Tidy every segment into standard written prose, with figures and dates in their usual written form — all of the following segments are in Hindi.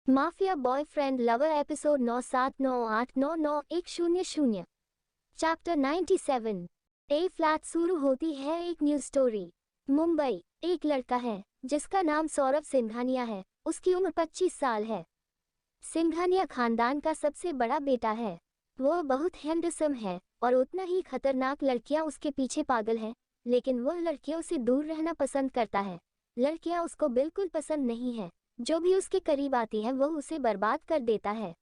Mafia boyfriend lover episode 9798999100। Chapter 97। ए फ्लैट शुरू होती है एक न्यूज स्टोरी। मुंबई। एक लड़का है जिसका नाम सौरभ सिंघानिया है। उसकी उम्र 25 साल है। सिंघानिया खानदान का सबसे बड़ा बेटा है। वो बहुत हैंडसम है और उतना ही खतरनाक लड़कियां उसके पीछे पागल हैं, लेकिन वह लड़कियों से दूर रहना पसंद करता है। लड़कियां उसको बिल्कुल पसंद नहीं है। जो भी उसके करीब आती है वह उसे बर्बाद कर देता है।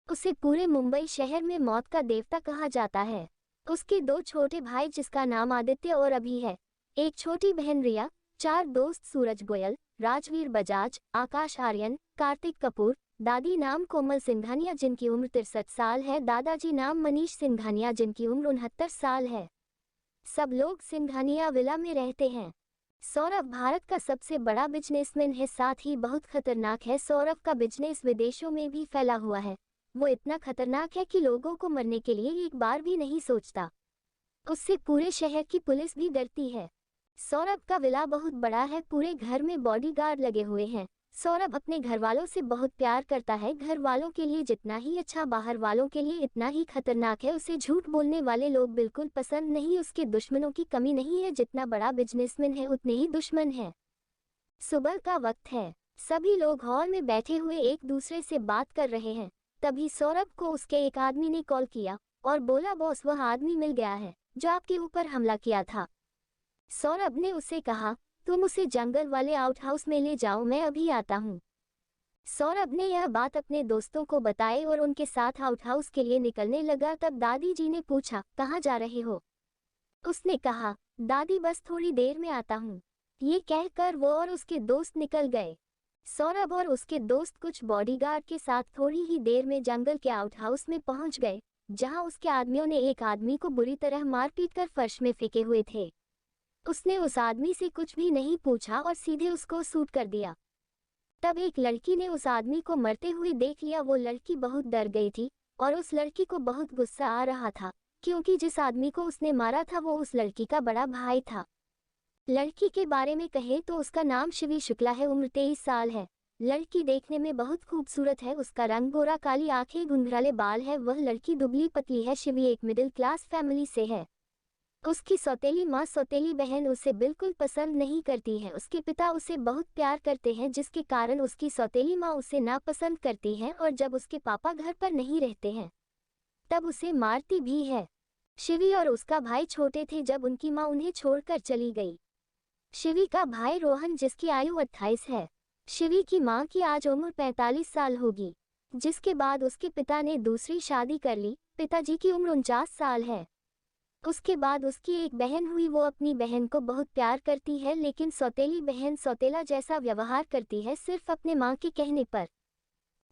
उसे पूरे मुंबई शहर में मौत का देवता कहा जाता है। उसके 2 छोटे भाई जिसका नाम आदित्य और अभी है, एक छोटी बहन रिया, 4 दोस्त सूरज गोयल, राजवीर बजाज, आकाश आर्यन, कार्तिक कपूर, दादी नाम कोमल सिंघानिया जिनकी उम्र 63 साल है, दादाजी नाम मनीष सिंघानिया जिनकी उम्र 69 साल है। सब लोग सिंघानिया विला में रहते हैं। सौरभ भारत का सबसे बड़ा बिजनेसमैन है, साथ ही बहुत खतरनाक है। सौरभ का बिजनेस विदेशों में भी फैला हुआ है। वो इतना खतरनाक है कि लोगों को मरने के लिए एक बार भी नहीं सोचता। उससे पूरे शहर की पुलिस भी डरती है। सौरभ का विला बहुत बड़ा है, पूरे घर में बॉडीगार्ड लगे हुए हैं। सौरभ अपने घर वालों से बहुत प्यार करता है। घर वालों के लिए जितना ही अच्छा बाहर वालों के लिए इतना ही खतरनाक है। उसे झूठ बोलने वाले लोग बिल्कुल पसंद नहीं। उसके दुश्मनों की कमी नहीं है। जितना बड़ा बिजनेसमैन है उतने ही दुश्मन है। सुबह का वक्त है। सभी लोग हॉल में बैठे हुए एक दूसरे से बात कर रहे हैं। तभी सौरभ को उसके एक आदमी ने कॉल किया और बोला, बॉस वह आदमी मिल गया है जो आपके ऊपर हमला किया था। सौरभ ने उसे कहा, तुम उसे जंगल वाले आउट हाउस में ले जाओ, मैं अभी आता हूँ। सौरभ ने यह बात अपने दोस्तों को बताई और उनके साथ आउट हाउस के लिए निकलने लगा। तब दादी जी ने पूछा, कहाँ जा रहे हो? उसने कहा, दादी बस थोड़ी देर में आता हूँ। ये कहकर वो और उसके दोस्त निकल गए। सौरभ और उसके दोस्त कुछ बॉडीगार्ड के साथ थोड़ी ही देर में जंगल के आउट हाउस में पहुंच गए, जहां उसके आदमियों ने एक आदमी को बुरी तरह मारपीट कर फर्श में फेंके हुए थे। उसने उस आदमी से कुछ भी नहीं पूछा और सीधे उसको शूट कर दिया। तब एक लड़की ने उस आदमी को मरते हुए देख लिया। वो लड़की बहुत डर गई थी और उस लड़की को बहुत गुस्सा आ रहा था, क्योंकि जिस आदमी को उसने मारा था वो उस लड़की का बड़ा भाई था। लड़की के बारे में कहे तो उसका नाम शिवी शुक्ला है, उम्र 23 साल है। लड़की देखने में बहुत खूबसूरत है। उसका रंग गोरा, काली आंखें, घुंघराले बाल है। वह लड़की दुबली पतली है। शिवी एक मिडिल क्लास फैमिली से है। उसकी सौतेली माँ सौतेली बहन उसे बिल्कुल पसंद नहीं करती है। उसके पिता उसे बहुत प्यार करते हैं, जिसके कारण उसकी सौतेली माँ उसे नापसंद करती है और जब उसके पापा घर पर नहीं रहते हैं तब उसे मारती भी है। शिवी और उसका भाई छोटे थे जब उनकी माँ उन्हें छोड़कर चली गई। शिवी का भाई रोहन जिसकी आयु 28 है। शिवी की माँ की आज उम्र 45 साल होगी, जिसके बाद उसके पिता ने दूसरी शादी कर ली। पिताजी की उम्र 49 साल है। उसके बाद उसकी एक बहन हुई। वो अपनी बहन को बहुत प्यार करती है, लेकिन सौतेली बहन सौतेला जैसा व्यवहार करती है, सिर्फ अपने माँ के कहने पर।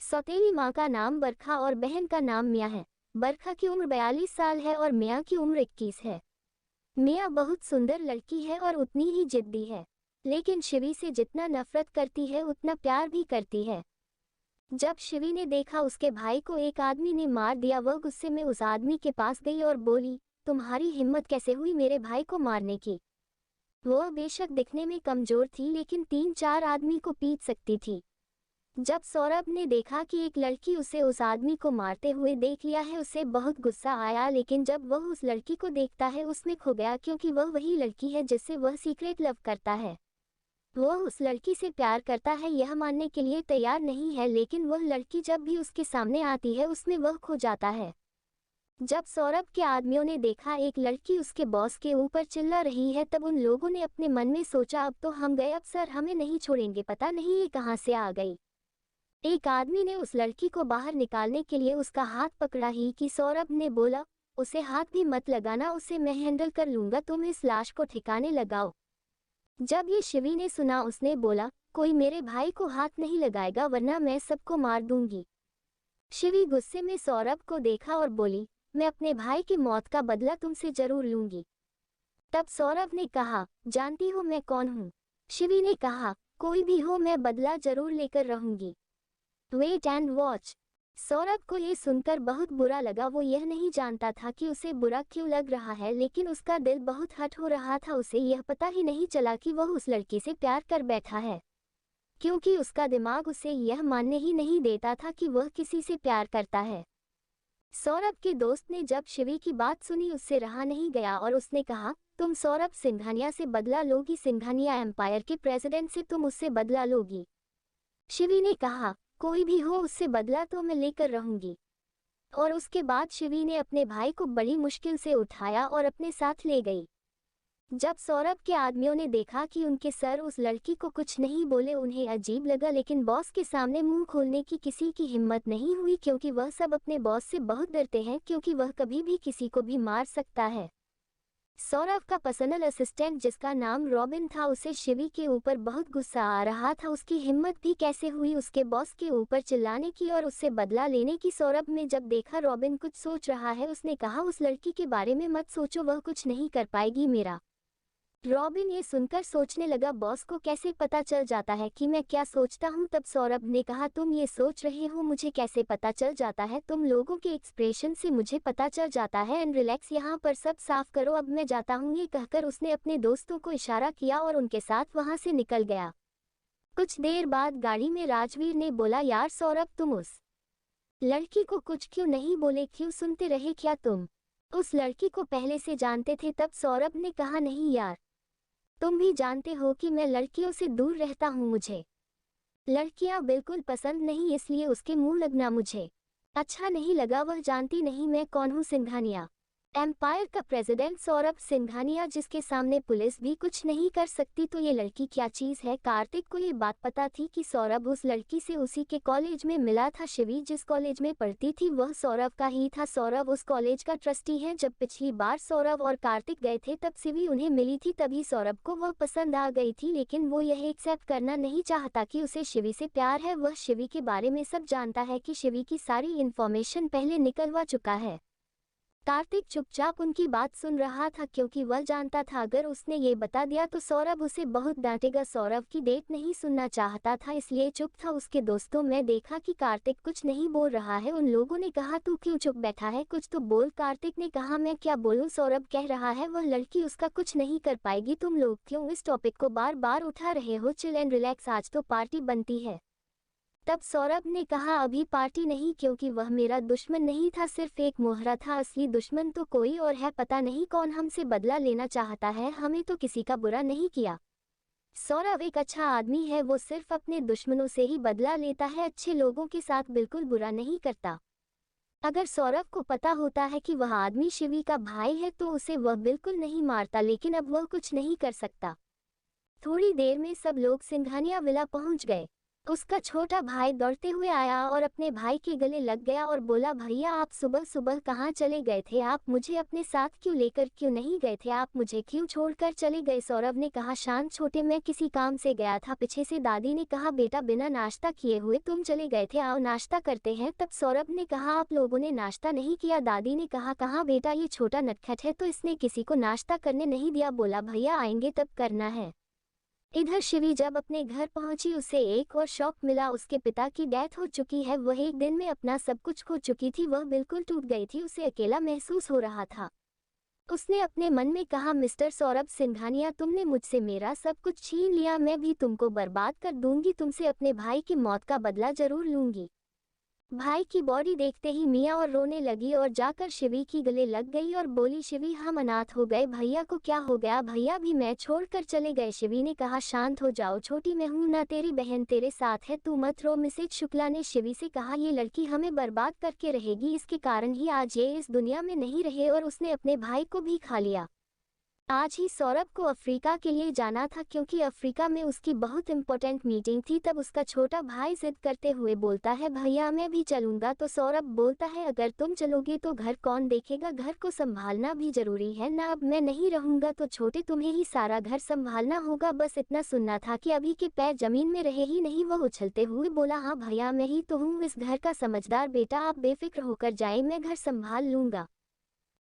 सौतेली माँ का नाम बरखा और बहन का नाम मिया है। बरखा की उम्र 42 साल है और मिया की उम्र 21 है। मिया बहुत सुंदर लड़की है और उतनी ही जिद्दी है, लेकिन शिवी से जितना नफरत करती है उतना प्यार भी करती है। जब शिवी ने देखा उसके भाई को एक आदमी ने मार दिया, वह गुस्से में उस आदमी के पास गई और बोली, तुम्हारी हिम्मत कैसे हुई मेरे भाई को मारने की? वह बेशक दिखने में कमजोर थी, लेकिन 3-4 आदमी को पीट सकती थी। जब सौरभ ने देखा कि एक लड़की उसे उस आदमी को मारते हुए देख लिया है, उसे बहुत गुस्सा आया, लेकिन जब वह उस लड़की को देखता है उसमें खो गया, क्योंकि वह वही लड़की है जिससे वह सीक्रेट लव करता है। वह उस लड़की से प्यार करता है, यह मानने के लिए तैयार नहीं है, लेकिन वह लड़की जब भी उसके सामने आती है उसमें वह खो जाता है। जब सौरभ के आदमियों ने देखा एक लड़की उसके बॉस के ऊपर चिल्ला रही है, तब उन लोगों ने अपने मन में सोचा, अब तो हम गए, अब सर हमें नहीं छोड़ेंगे, पता नहीं ये कहां से आ गई। एक आदमी ने उस लड़की को बाहर निकालने के लिए उसका हाथ पकड़ा ही कि सौरभ ने बोला, उसे हाथ भी मत लगाना, उसे मैं हैंडल कर लूंगा, तुम इस लाश को ठिकाने लगाओ। जब ये शिवी ने सुना उसने बोला, कोई मेरे भाई को हाथ नहीं लगाएगा वरना मैं सबको मार दूंगी। शिवी गुस्से में सौरभ को देखा और बोली, मैं अपने भाई की मौत का बदला तुमसे जरूर लूंगी। तब सौरभ ने कहा, जानती हो मैं कौन हूँ? शिवी ने कहा, कोई भी हो मैं बदला जरूर लेकर रहूंगी। Wait and watch. सौरभ को ये सुनकर बहुत बुरा लगा। वो यह नहीं जानता था कि उसे बुरा क्यों लग रहा है, लेकिन उसका दिल बहुत हट हो रहा था। उसे यह पता ही नहीं चला कि वह उस लड़की से प्यार कर बैठा है, क्योंकि उसका दिमाग उसे यह मानने ही नहीं देता था कि वह किसी से प्यार करता है। सौरभ के दोस्त ने जब शिवी की बात सुनी उससे रहा नहीं गया और उसने कहा, तुम सौरभ सिंघानिया से बदला लोगी, सिंघानिया एम्पायर के प्रेसिडेंट से तुम उससे बदला लोगी। शिवी ने कहा, कोई भी हो उससे बदला तो मैं लेकर रहूंगी। और उसके बाद शिवी ने अपने भाई को बड़ी मुश्किल से उठाया और अपने साथ ले गई। जब सौरभ के आदमियों ने देखा कि उनके सर उस लड़की को कुछ नहीं बोले, उन्हें अजीब लगा, लेकिन बॉस के सामने मुंह खोलने की किसी की हिम्मत नहीं हुई क्योंकि वह सब अपने बॉस से बहुत डरते हैं क्योंकि वह कभी भी किसी को भी मार सकता है। सौरभ का पर्सनल असिस्टेंट जिसका नाम रॉबिन था, उसे शिवी के ऊपर बहुत गुस्सा आ रहा था। उसकी हिम्मत भी कैसे हुई उसके बॉस के ऊपर चिल्लाने की और उससे बदला लेने की। सौरभ ने जब देखा रॉबिन कुछ सोच रहा है, उसने कहा, उस लड़की के बारे में मत सोचो, वह कुछ नहीं कर पाएगी मेरा। रॉबिन ये सुनकर सोचने लगा, बॉस को कैसे पता चल जाता है कि मैं क्या सोचता हूँ। तब सौरभ ने कहा, तुम ये सोच रहे हो मुझे कैसे पता चल जाता है, तुम लोगों के एक्सप्रेशन से मुझे पता चल जाता है। एंड रिलैक्स, यहाँ पर सब साफ करो, अब मैं जाता हूँ। ये कहकर उसने अपने दोस्तों को इशारा किया और उनके साथ वहां से निकल गया। कुछ देर बाद गाड़ी में राजवीर ने बोला, यार सौरभ, तुम उस लड़की को कुछ क्यों नहीं बोले, क्यों सुनते रहे, क्या तुम उस लड़की को पहले से जानते थे? तब सौरभ ने कहा, नहीं यार, तुम भी जानते हो कि मैं लड़कियों से दूर रहता हूँ, मुझे लड़कियां बिल्कुल पसंद नहीं, इसलिए उसके मुंह लगना मुझे अच्छा नहीं लगा। वह जानती नहीं मैं कौन हूँ, सिंघानिया एम्पायर का प्रेसिडेंट सौरभ सिंघानिया, जिसके सामने पुलिस भी कुछ नहीं कर सकती। तो ये लड़की क्या चीज है? कार्तिक को ये बात पता थी कि सौरभ उस लड़की से उसी के कॉलेज में मिला था। शिवी जिस कॉलेज में पढ़ती थी वह सौरभ का ही था। सौरभ उस कॉलेज का ट्रस्टी है। जब पिछली बार सौरभ और कार्तिक गए थे तब शिवी उन्हें मिली थी, तभी सौरभ को वह पसंद आ गई थी, लेकिन वो यह एक्सेप्ट करना नहीं चाहता कि उसे शिवी से प्यार है। वह शिवी के बारे में सब जानता है कि शिवी की सारी इन्फॉर्मेशन पहले निकलवा चुका है। कार्तिक चुपचाप उनकी बात सुन रहा था क्योंकि वह जानता था अगर उसने ये बता दिया तो सौरभ उसे बहुत डांटेगा। सौरभ की डेट नहीं सुनना चाहता था, इसलिए चुप था। उसके दोस्तों में देखा कि कार्तिक कुछ नहीं बोल रहा है। उन लोगों ने कहा, तू क्यों चुप बैठा है, कुछ तो बोल। कार्तिक ने कहा, मैं क्या बोलूं, सौरभ कह रहा है वह लड़की उसका कुछ नहीं कर पाएगी। तुम लोग क्यों इस टॉपिक को बार बार उठा रहे हो? चिल एंड रिलैक्स, आज तो पार्टी बनती है। तब सौरभ ने कहा, अभी पार्टी नहीं, क्योंकि वह मेरा दुश्मन नहीं था, सिर्फ एक मोहरा था। असली दुश्मन तो कोई और है, पता नहीं कौन हमसे बदला लेना चाहता है। हमें तो किसी का बुरा नहीं किया। सौरभ एक अच्छा आदमी है, वो सिर्फ अपने दुश्मनों से ही बदला लेता है, अच्छे लोगों के साथ बिल्कुल बुरा नहीं करता। अगर सौरभ को पता होता है कि वह आदमी शिवी का भाई है तो उसे वह बिल्कुल नहीं मारता, लेकिन अब वह कुछ नहीं कर सकता। थोड़ी देर में सब लोग सिंघानिया विला पहुंच गए। उसका छोटा भाई दौड़ते हुए आया और अपने भाई के गले लग गया और बोला, भैया आप सुबह सुबह कहाँ चले गए थे? आप मुझे अपने साथ क्यों लेकर क्यों नहीं गए थे? आप मुझे क्यों छोड़कर चले गए? सौरभ ने कहा, शांत छोटे, मैं किसी काम से गया था। पीछे से दादी ने कहा, बेटा बिना नाश्ता किए हुए तुम चले गए थे, आओ नाश्ता करते हैं। तब सौरभ ने कहा, आप लोगों ने नाश्ता नहीं किया? दादी ने कहा, कहाँ बेटा, ये छोटा नटखट है तो इसने किसी को नाश्ता करने नहीं दिया। बोला, भैया आएंगे तब करना है। इधर शिवी जब अपने घर पहुंची उसे एक और शॉक मिला, उसके पिता की डेथ हो चुकी है। वह एक दिन में अपना सब कुछ खो चुकी थी, वह बिल्कुल टूट गई थी, उसे अकेला महसूस हो रहा था। उसने अपने मन में कहा, मिस्टर सौरभ सिंघानिया, तुमने मुझसे मेरा सब कुछ छीन लिया, मैं भी तुमको बर्बाद कर दूंगी, तुमसे अपने भाई की मौत का बदला जरूर लूंगी। भाई की बॉडी देखते ही मिया और रोने लगी और जाकर शिवी की गले लग गई और बोली, शिवी हम अनाथ हो गए, भैया को क्या हो गया? भैया भी मैं छोड़कर चले गए। शिवी ने कहा, शांत हो जाओ छोटी, मैं हूं ना, तेरी बहन तेरे साथ है, तू मत रो। मिसेज शुक्ला ने शिवी से कहा, ये लड़की हमें बर्बाद करके रहेगी, इसके कारण ही आज ये इस दुनिया में नहीं रहे और उसने अपने भाई को भी खा लिया। आज ही सौरभ को अफ्रीका के लिए जाना था क्योंकि अफ्रीका में उसकी बहुत इंपॉर्टेंट मीटिंग थी। तब उसका छोटा भाई जिद करते हुए बोलता है, भैया मैं भी चलूंगा। तो सौरभ बोलता है, अगर तुम चलोगे तो घर कौन देखेगा? घर को संभालना भी जरूरी है ना, अब मैं नहीं रहूंगा तो छोटे तुम्हें ही सारा घर संभालना होगा। बस इतना सुनना था कि अभी के पैर जमीन में रहे ही नहीं। वह उछलते हुए बोला, हाँ भैया मैं ही तो हूँ इस घर का समझदार बेटा, आप बेफिक्र होकर जाए, मैं घर संभाल लूंगा।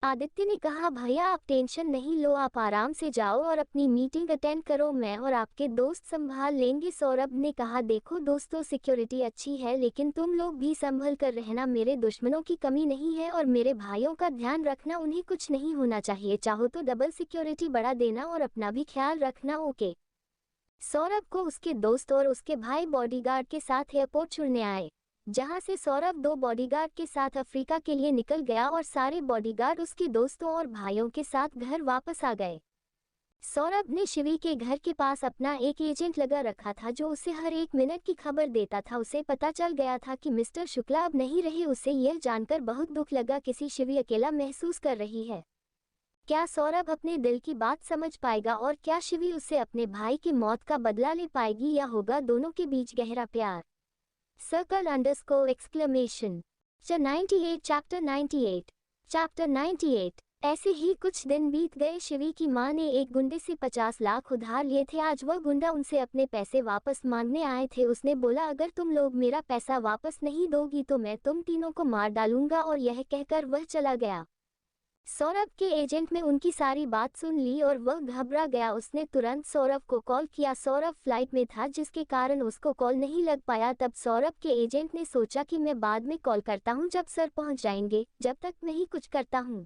आदित्य ने कहा, भैया आप टेंशन नहीं लो, आप आराम से जाओ और अपनी मीटिंग अटेंड करो, मैं और आपके दोस्त संभाल लेंगे। सौरभ ने कहा, देखो दोस्तों, सिक्योरिटी अच्छी है लेकिन तुम लोग भी संभल कर रहना, मेरे दुश्मनों की कमी नहीं है और मेरे भाइयों का ध्यान रखना, उन्हें कुछ नहीं होना चाहिए। चाहो तो डबल सिक्योरिटी बढ़ा देना और अपना भी ख्याल रखना, ओके। सौरभ को उसके दोस्त और उसके भाई बॉडीगार्ड के साथ एयरपोर्ट छोड़ने आए, जहां से सौरभ 2 बॉडीगार्ड के साथ अफ्रीका के लिए निकल गया और सारे बॉडीगार्ड उसके दोस्तों और भाइयों के साथ घर वापस आ गए। सौरभ ने शिवी के घर के पास अपना एक एजेंट लगा रखा था जो उसे हर एक मिनट की खबर देता था। उसे पता चल गया था कि मिस्टर शुक्ला अब नहीं रहे। उसे यह जानकर बहुत दुख लगा कि शिवी अकेला महसूस कर रही है। क्या सौरभ अपने दिल की बात समझ पाएगा और क्या शिवी उससे अपने भाई की मौत का बदला ले पाएगी या होगा दोनों के बीच गहरा प्यार? ! चैप्टर 98 ऐसे ही कुछ दिन बीत गए। शिवी की मां ने एक गुंडे से 50 लाख उधार लिए थे। आज वह गुंडा उनसे अपने पैसे वापस मांगने आए थे। उसने बोला, अगर तुम लोग मेरा पैसा वापस नहीं दोगी तो मैं तुम तीनों को मार डालूंगा, और यह कहकर वह चला गया। सौरभ के एजेंट ने उनकी सारी बात सुन ली और वह घबरा गया। उसने तुरंत सौरभ को कॉल किया। सौरभ फ्लाइट में था जिसके कारण उसको कॉल नहीं लग पाया। तब सौरभ के एजेंट ने सोचा कि मैं बाद में कॉल करता हूं जब सर पहुंच जाएंगे, जब तक मैं ही कुछ करता हूं।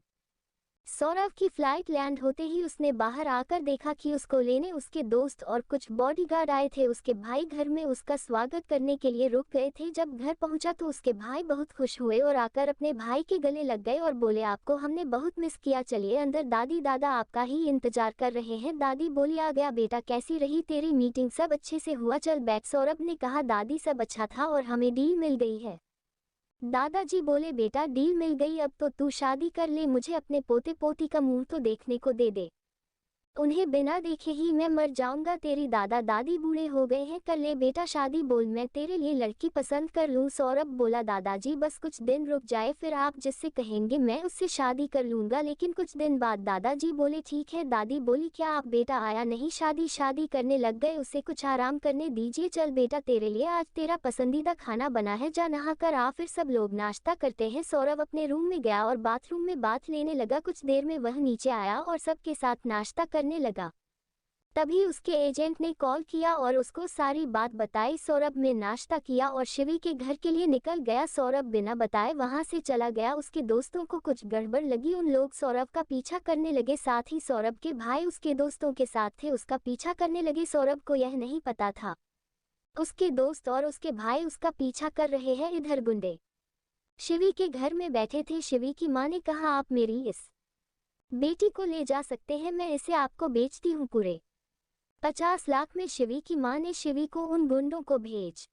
सौरभ की फ्लाइट लैंड होते ही उसने बाहर आकर देखा कि उसको लेने उसके दोस्त और कुछ बॉडीगार्ड आए थे। उसके भाई घर में उसका स्वागत करने के लिए रुक गए थे। जब घर पहुंचा तो उसके भाई बहुत खुश हुए और आकर अपने भाई के गले लग गए और बोले, आपको हमने बहुत मिस किया, चलिए अंदर, दादी दादा आपका ही इंतजार कर रहे हैं। दादी बोली, आ गया बेटा, कैसी रही तेरी मीटिंग? सब अच्छे से हुआ, चल बैठ। सौरभ ने कहा, दादी सब अच्छा था और हमें डील मिल गई है। दादाजी बोले, बेटा डील मिल गई, अब तो तू शादी कर ले, मुझे अपने पोते पोती का मुंह तो देखने को दे दे, उन्हें बिना देखे ही मैं मर जाऊंगा। तेरी दादा दादी बूढ़े हो गए हैं, कर ले बेटा शादी, बोल मैं तेरे लिए लड़की पसंद कर लूं। सौरभ बोला, दादाजी बस कुछ दिन रुक जाए, फिर आप जिससे कहेंगे मैं उससे शादी कर लूंगा, लेकिन कुछ दिन बाद। दादाजी बोले, ठीक है। दादी बोली, क्या आप बेटा आया नहीं, शादी करने लग गए, उसे कुछ आराम करने दीजिए। चल बेटा, तेरे लिए आज तेरा पसंदीदा खाना बना है, जा नहा कर आ। फिर सब लोग नाश्ता करते हैं। सौरभ अपने रूम में गया और बाथरूम में बाथ लेने लगा। कुछ देर में वह नीचे आया और सबके साथ नाश्ता करने लगा। तभी उसके एजेंट ने कॉल किया और उसको सारी बात बताई। सौरभ ने नाश्ता किया और शिवी के घर के लिए निकल गया। सौरभ बिना बताए वहां से चला गया। उसके दोस्तों को कुछ गड़बड़ लगी, उन लोग सौरभ का पीछा करने लगे। साथ ही सौरभ के भाई उसके दोस्तों के साथ थे, उसका पीछा करने लगे। सौरभ को यह नहीं पता था उसके दोस्त और उसके भाई उसका पीछा कर रहे हैं। इधर गुंडे शिवी के घर में बैठे थे। शिवी की मां ने कहा, आप मेरी इस बेटी को ले जा सकते हैं, मैं इसे आपको बेचती हूँ पूरे 50 लाख में। शिवी की मां ने शिवी को उन गुंडों को भेज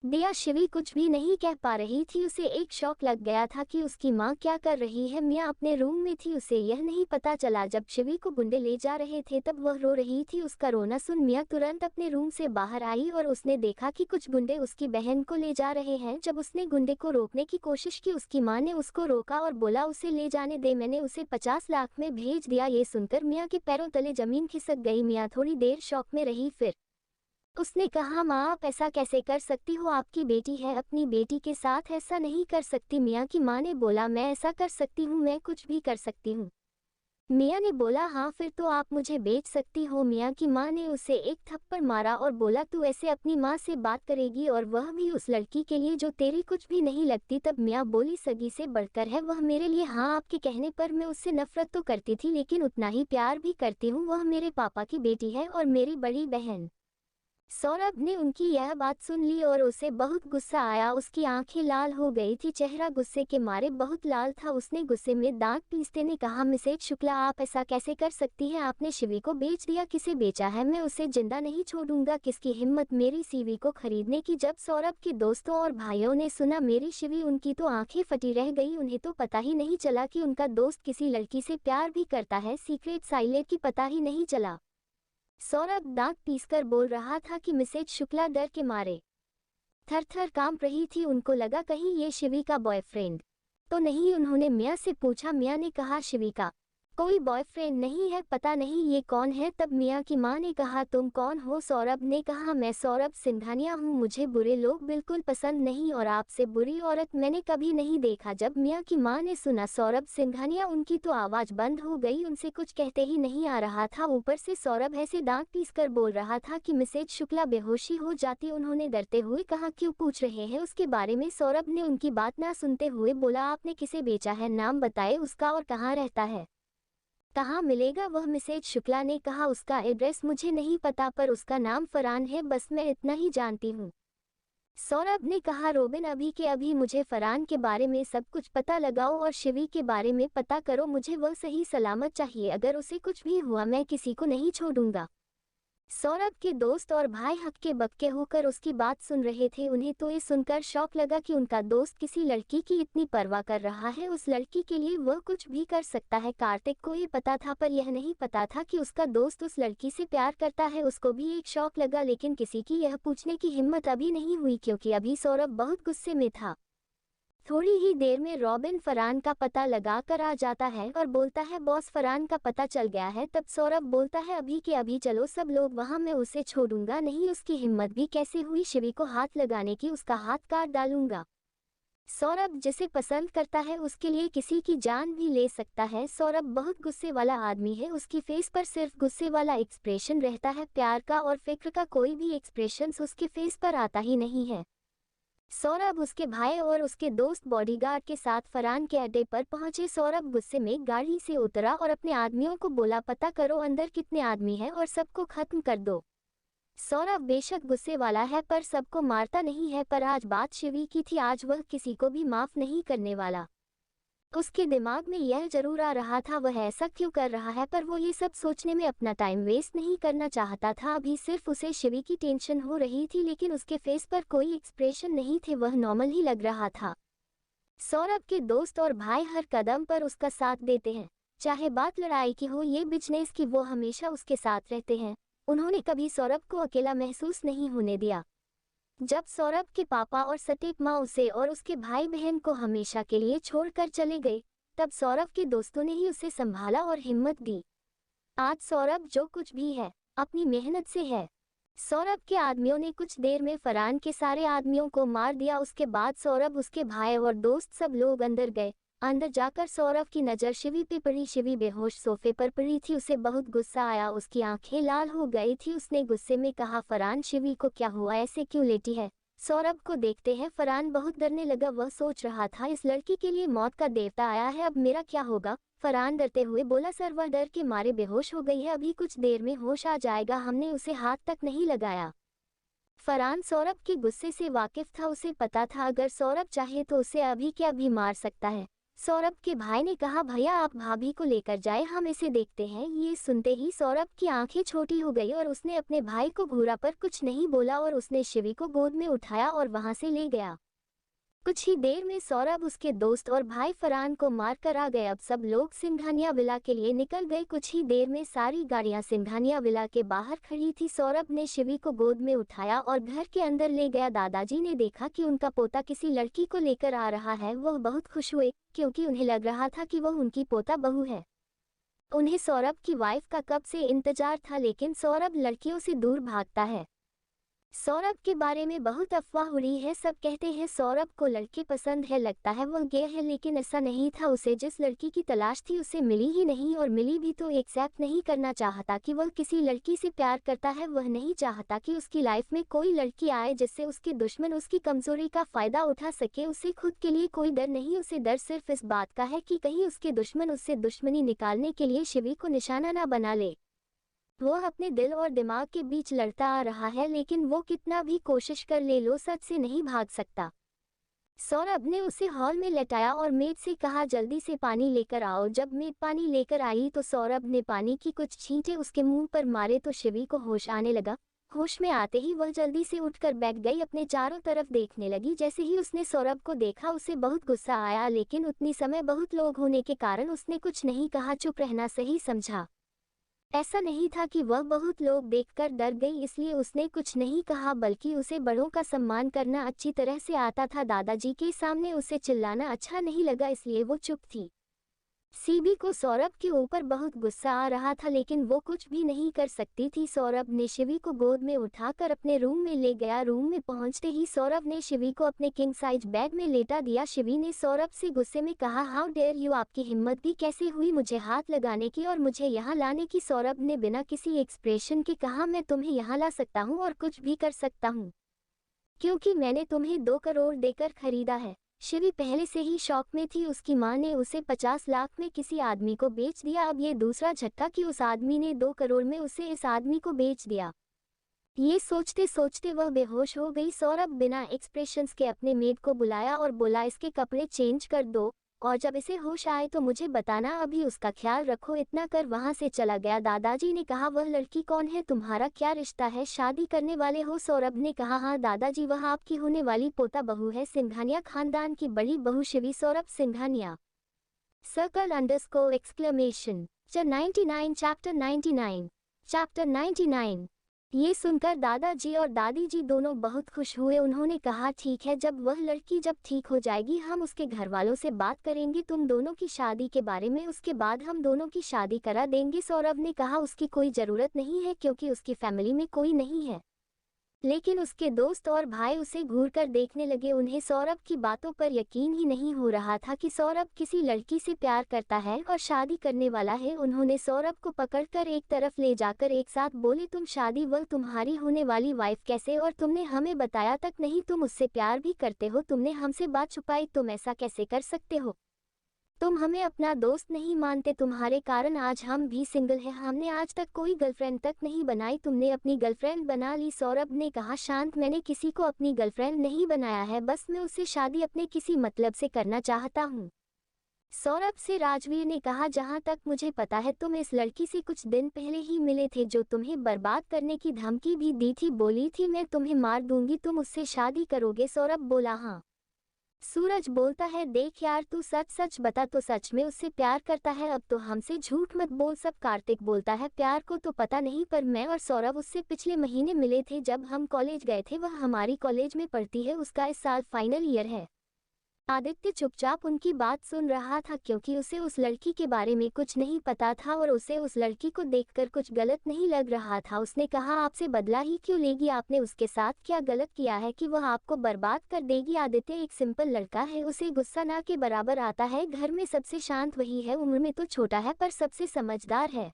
दिया। शिवी कुछ भी नहीं कह पा रही थी, उसे एक शौक लग गया था कि उसकी मां क्या कर रही है। मियां अपने रूम में थी, उसे यह नहीं पता चला। जब शिवी को गुंडे ले जा रहे थे तब वह रो रही थी। उसका रोना सुन मियां तुरंत अपने रूम से बाहर आई और उसने देखा कि कुछ गुंडे उसकी बहन को ले जा रहे हैं। जब उसने गुंडे को रोकने की कोशिश की, उसकी मां ने उसको रोका और बोला, उसे ले जाने दे, मैंने उसे 50 लाख में भेज दिया। ये सुनकर मियां के पैरों तले जमीन खिसक गई। मियां थोड़ी देर शौक में रही, फिर उसने कहा, माँ आप ऐसा कैसे कर सकती हो, आपकी बेटी है, अपनी बेटी के साथ ऐसा नहीं कर सकती। मियाँ की माँ ने बोला, मैं ऐसा कर सकती हूँ, मैं कुछ भी कर सकती हूँ। मियाँ ने बोला, हाँ फिर तो आप मुझे बेच सकती हो। मियाँ की माँ ने उसे एक थप्पड़ मारा और बोला, तू ऐसे अपनी माँ से बात करेगी, और वह भी उस लड़की के लिए जो तेरी कुछ भी नहीं लगती। तब मियाँ बोली, सगी से बढ़कर है वह मेरे लिए। हाँ आपके कहने पर मैं उससे नफरत तो करती थी, लेकिन उतना ही प्यार भी करती हूँ। वह मेरे पापा की बेटी है और मेरी बड़ी बहन। सौरभ ने उनकी यह बात सुन ली और उसे बहुत गुस्सा आया। उसकी आंखें लाल हो गई थी, चेहरा गुस्से के मारे बहुत लाल था। उसने गुस्से में दांत पीसते ने कहा, मिसेज शुक्ला आप ऐसा कैसे कर सकती हैं, आपने शिवी को बेच दिया। किसे बेचा है? मैं उसे जिंदा नहीं छोड़ूंगा। किसकी हिम्मत मेरी शिवी को खरीदने की? जब सौरभ के दोस्तों और भाइयों ने सुना मेरी शिवी, उनकी तो आंखें फटी रह गई। उन्हें तो पता ही नहीं चला कि उनका दोस्त किसी लड़की से प्यार भी करता है। सीक्रेट साइलेंट की पता ही नहीं चला। सौरभ दांत पीसकर बोल रहा था कि मिसेज शुक्ला डर के मारे थर-थर कांप रही थी। उनको लगा कहीं ये शिवी का बॉयफ्रेंड तो नहीं। उन्होंने मियाँ से पूछा। मियाँ ने कहा, शिवी का कोई बॉयफ्रेंड नहीं है, पता नहीं ये कौन है। तब मियाँ की माँ ने कहा, तुम कौन हो? सौरभ ने कहा, मैं सौरभ सिंघानिया हूँ, मुझे बुरे लोग बिल्कुल पसंद नहीं और आपसे बुरी औरत मैंने कभी नहीं देखा। जब मियाँ की माँ ने सुना सौरभ सिंघानिया, उनकी तो आवाज बंद हो गई, उनसे कुछ कहते ही नहीं आ रहा था। ऊपर से सौरभ ऐसे दांत पीसकर बोल रहा था कि मिसेज शुक्ला बेहोशी हो जाती। उन्होंने डरते हुए कहा, क्यों पूछ रहे हैं उसके बारे में? सौरभ ने उनकी बात ना सुनते हुए बोला, आपने किसे बेचा है, नाम बताए उसका और कहाँ रहता है। कहाँ मिलेगा वह मैसेज? शुक्ला ने कहा, उसका एड्रेस मुझे नहीं पता पर उसका नाम फरहान है, बस मैं इतना ही जानती हूँ। सौरभ ने कहा, रोबिन अभी के अभी मुझे फरहान के बारे में सब कुछ पता लगाओ और शिवी के बारे में पता करो, मुझे वह सही सलामत चाहिए, अगर उसे कुछ भी हुआ मैं किसी को नहीं छोड़ूंगा। सौरभ के दोस्त और भाई हक्के बक्के होकर उसकी बात सुन रहे थे। उन्हें तो ये सुनकर शौक लगा कि उनका दोस्त किसी लड़की की इतनी परवाह कर रहा है, उस लड़की के लिए वह कुछ भी कर सकता है। कार्तिक को ये पता था पर यह नहीं पता था कि उसका दोस्त उस लड़की से प्यार करता है। उसको भी एक शौक लगा, लेकिन किसी की यह पूछने की हिम्मत अभी नहीं हुई क्योंकि अभी सौरभ बहुत गुस्से में था। थोड़ी ही देर में रॉबिन फरहान का पता लगा कर आ जाता है और बोलता है, बॉस फरहान का पता चल गया है। तब सौरभ बोलता है, अभी के अभी चलो सब लोग वहां, मैं उसे छोड़ूंगा नहीं। उसकी हिम्मत भी कैसे हुई शिवी को हाथ लगाने की, उसका हाथ काट डालूंगा। सौरभ जिसे पसंद करता है उसके लिए किसी की जान भी ले सकता है। सौरभ बहुत गुस्से वाला आदमी है, उसकी फेस पर सिर्फ गुस्से वाला एक्सप्रेशन रहता है, प्यार का और फिक्र का कोई भी एक्सप्रेशन उसके फेस पर आता ही नहीं है। सौरभ, उसके भाई और उसके दोस्त बॉडीगार्ड के साथ फरहान के अड्डे पर पहुंचे। सौरभ गुस्से में गाड़ी से उतरा और अपने आदमियों को बोला, पता करो अंदर कितने आदमी हैं और सबको खत्म कर दो। सौरभ बेशक गुस्से वाला है पर सबको मारता नहीं है, पर आज बात शिवी की थी, आज वह किसी को भी माफ नहीं करने वाला। उसके दिमाग में यह जरूर आ रहा था वह ऐसा क्यों कर रहा है, पर वो ये सब सोचने में अपना टाइम वेस्ट नहीं करना चाहता था। अभी सिर्फ उसे शिवी की टेंशन हो रही थी, लेकिन उसके फेस पर कोई एक्सप्रेशन नहीं थे, वह नॉर्मल ही लग रहा था। सौरभ के दोस्त और भाई हर कदम पर उसका साथ देते हैं, चाहे बात लड़ाई की हो ये बिजनेस की, वो हमेशा उसके साथ रहते हैं। उन्होंने कभी सौरभ को अकेला महसूस नहीं होने दिया। जब सौरभ के पापा और सटीक माँ उसे और उसके भाई बहन को हमेशा के लिए छोड़कर चले गए, तब सौरभ के दोस्तों ने ही उसे संभाला और हिम्मत दी। आज सौरभ जो कुछ भी है अपनी मेहनत से है। सौरभ के आदमियों ने कुछ देर में फरहान के सारे आदमियों को मार दिया। उसके बाद सौरभ, उसके भाई और दोस्त सब लोग अंदर गए। अंदर जाकर सौरभ की नज़र शिवी पे पड़ी। शिवी बेहोश सोफे पर पड़ी थी, उसे बहुत गुस्सा आया, उसकी आंखें लाल हो गई थी। उसने गुस्से में कहा, फरहान शिवी को क्या हुआ, ऐसे क्यों लेटी है? सौरभ को देखते हैं फरहान बहुत डरने लगा, वह सोच रहा था इस लड़की के लिए मौत का देवता आया है, अब मेरा क्या होगा? फरहान डरते हुए बोला, सर वह डर के मारे बेहोश हो गई है, अभी कुछ देर में होश आ जाएगा, हमने उसे हाथ तक नहीं लगाया। फरहान सौरभ के गुस्से से वाकिफ था, उसे पता था अगर सौरभ चाहे तो उसे अभी के अभी मार सकता है। सौरभ के भाई ने कहा, भैया आप भाभी को लेकर जाए, हम इसे देखते हैं। ये सुनते ही सौरभ की आंखें छोटी हो गई और उसने अपने भाई को घूरा पर कुछ नहीं बोला और उसने शिवी को गोद में उठाया और वहां से ले गया। कुछ ही देर में सौरभ, उसके दोस्त और भाई फरहान को मारकर आ गए। अब सब लोग सिंघानिया विला के लिए निकल गए। कुछ ही देर में सारी गाड़ियां सिंघानिया विला के बाहर खड़ी थी। सौरभ ने शिवी को गोद में उठाया और घर के अंदर ले गया। दादाजी ने देखा कि उनका पोता किसी लड़की को लेकर आ रहा है। वह बहुत खुश हुए क्योंकि उन्हें लग रहा था कि वह उनकी पोता बहू है। उन्हें सौरभ की वाइफ का कब से इंतजार था, लेकिन सौरभ लड़कियों से दूर भागता है। सौरभ के बारे में बहुत अफवाह उड़ी है, सब कहते हैं सौरभ को लड़की पसंद है, लगता है वह गे है, लेकिन ऐसा नहीं था। उसे जिस लड़की की तलाश थी उसे मिली ही नहीं, और मिली भी तो एक्सेप्ट नहीं करना चाहता कि वह किसी लड़की से प्यार करता है। वह नहीं चाहता कि उसकी लाइफ में कोई लड़की आए जिससे उसके दुश्मन उसकी कमजोरी का फायदा उठा सके। उसे खुद के लिए कोई डर नहीं, उसे डर सिर्फ इस बात का है कि कहीं उसके दुश्मन उससे दुश्मनी निकालने के लिए शिवी को निशाना ना बना ले। वह अपने दिल और दिमाग के बीच लड़ता आ रहा है, लेकिन वो कितना भी कोशिश कर ले लो सच से नहीं भाग सकता। सौरभ ने उसे हॉल में लेटाया और मेड से कहा, जल्दी से पानी लेकर आओ। जब मेड पानी लेकर आई तो सौरभ ने पानी की कुछ छींटे उसके मुंह पर मारे तो शिवी को होश आने लगा। होश में आते ही वह जल्दी से उठकर बैठ गई, अपने चारों तरफ देखने लगी। जैसे ही उसने सौरभ को देखा उसे बहुत गुस्सा आया, लेकिन उतनी समय बहुत लोग होने के कारण उसने कुछ नहीं कहा, चुप रहना सही समझा। ऐसा नहीं था कि वह बहुत लोग देखकर डर गई इसलिए उसने कुछ नहीं कहा, बल्कि उसे बड़ों का सम्मान करना अच्छी तरह से आता था। दादाजी के सामने उसे चिल्लाना अच्छा नहीं लगा, इसलिए वो चुप थी। सीबी को सौरभ के ऊपर बहुत गुस्सा आ रहा था, लेकिन वो कुछ भी नहीं कर सकती थी। सौरभ ने शिवी को गोद में उठाकर अपने रूम में ले गया। रूम में पहुंचते ही सौरभ ने शिवी को अपने किंग साइज बेड में लेटा दिया। शिवी ने सौरभ से गुस्से में कहा, हाउ डेयर यू, आपकी हिम्मत भी कैसे हुई मुझे हाथ लगाने की और मुझे यहाँ लाने की? सौरभ ने बिना किसी एक्सप्रेशन के कहा, मैं तुम्हें यहाँ ला सकता हूँ और कुछ भी कर सकता हूँ, क्योंकि मैंने तुम्हें 2 करोड़ देकर खरीदा है। शिवी पहले से ही शॉक में थी। उसकी मां ने उसे 50 लाख में किसी आदमी को बेच दिया। अब ये दूसरा झटका कि उस आदमी ने 2 करोड़ में उसे इस आदमी को बेच दिया। ये सोचते सोचते वह बेहोश हो गई। सौरभ बिना एक्सप्रेशंस के अपने मेड को बुलाया और बोला, इसके कपड़े चेंज कर दो और जब इसे होश आए तो मुझे बताना, अभी उसका ख्याल रखो। इतना कर वहां से चला गया। दादाजी ने कहा, वह लड़की कौन है? तुम्हारा क्या रिश्ता है? शादी करने वाले हो? सौरभ ने कहा, हाँ दादाजी, वह आपकी होने वाली पोता बहू है, सिंघानिया खानदान की बड़ी बहू शिवी सौरभ सिंघानिया। ! चैप्टर 99। ये सुनकर दादाजी और दादी जी दोनों बहुत खुश हुए। उन्होंने कहा, ठीक है, जब ठीक हो जाएगी हम उसके घर वालों से बात करेंगे तुम दोनों की शादी के बारे में, उसके बाद हम दोनों की शादी करा देंगे। सौरभ ने कहा, उसकी कोई ज़रूरत नहीं है क्योंकि उसकी फैमिली में कोई नहीं है। लेकिन उसके दोस्त और भाई उसे घूरकर देखने लगे। उन्हें सौरभ की बातों पर यकीन ही नहीं हो रहा था कि सौरभ किसी लड़की से प्यार करता है और शादी करने वाला है। उन्होंने सौरभ को पकड़कर एक तरफ ले जाकर एक साथ बोले, तुम शादी वह तुम्हारी होने वाली वाइफ कैसे? और तुमने हमें बताया तक नहीं, तुम उससे प्यार भी करते हो, तुमने हमसे बात छुपाई, तुम ऐसा कैसे कर सकते हो? तुम हमें अपना दोस्त नहीं मानते, तुम्हारे कारण आज हम भी सिंगल हैं। हमने आज तक कोई गर्लफ्रेंड तक नहीं बनाई, तुमने अपनी गर्लफ्रेंड बना ली। सौरभ ने कहा, शांत, मैंने किसी को अपनी गर्लफ्रेंड नहीं बनाया है, बस मैं उससे शादी अपने किसी मतलब से करना चाहता हूँ। सौरभ से राजवीर ने कहा, जहाँ तक मुझे पता है तुम इस लड़की से कुछ दिन पहले ही मिले थे जो तुम्हें बर्बाद करने की धमकी भी दी थी, बोली थी मैं तुम्हें मार दूंगी, तुम उससे शादी करोगे? सौरभ बोला, हाँ। सूरज बोलता है, देख यार, तू सच सच बता, तो सच में उससे प्यार करता है? अब तो हमसे झूठ मत बोल सब। कार्तिक बोलता है, प्यार को तो पता नहीं, पर मैं और सौरभ उससे पिछले महीने मिले थे जब हम कॉलेज गए थे। वह हमारी कॉलेज में पढ़ती है, उसका इस साल फाइनल ईयर है। आदित्य चुपचाप उनकी बात सुन रहा था क्योंकि उसे उस लड़की के बारे में कुछ नहीं पता था और उसे उस लड़की को देखकर कुछ गलत नहीं लग रहा था। उसने कहा, आपसे बदला ही क्यों लेगी? आपने उसके साथ क्या गलत किया है कि वह आपको बर्बाद कर देगी? आदित्य एक सिंपल लड़का है, उसे गुस्सा ना के बराबर आता है। घर में सबसे शांत वही है, उम्र में तो छोटा है पर सबसे समझदार है।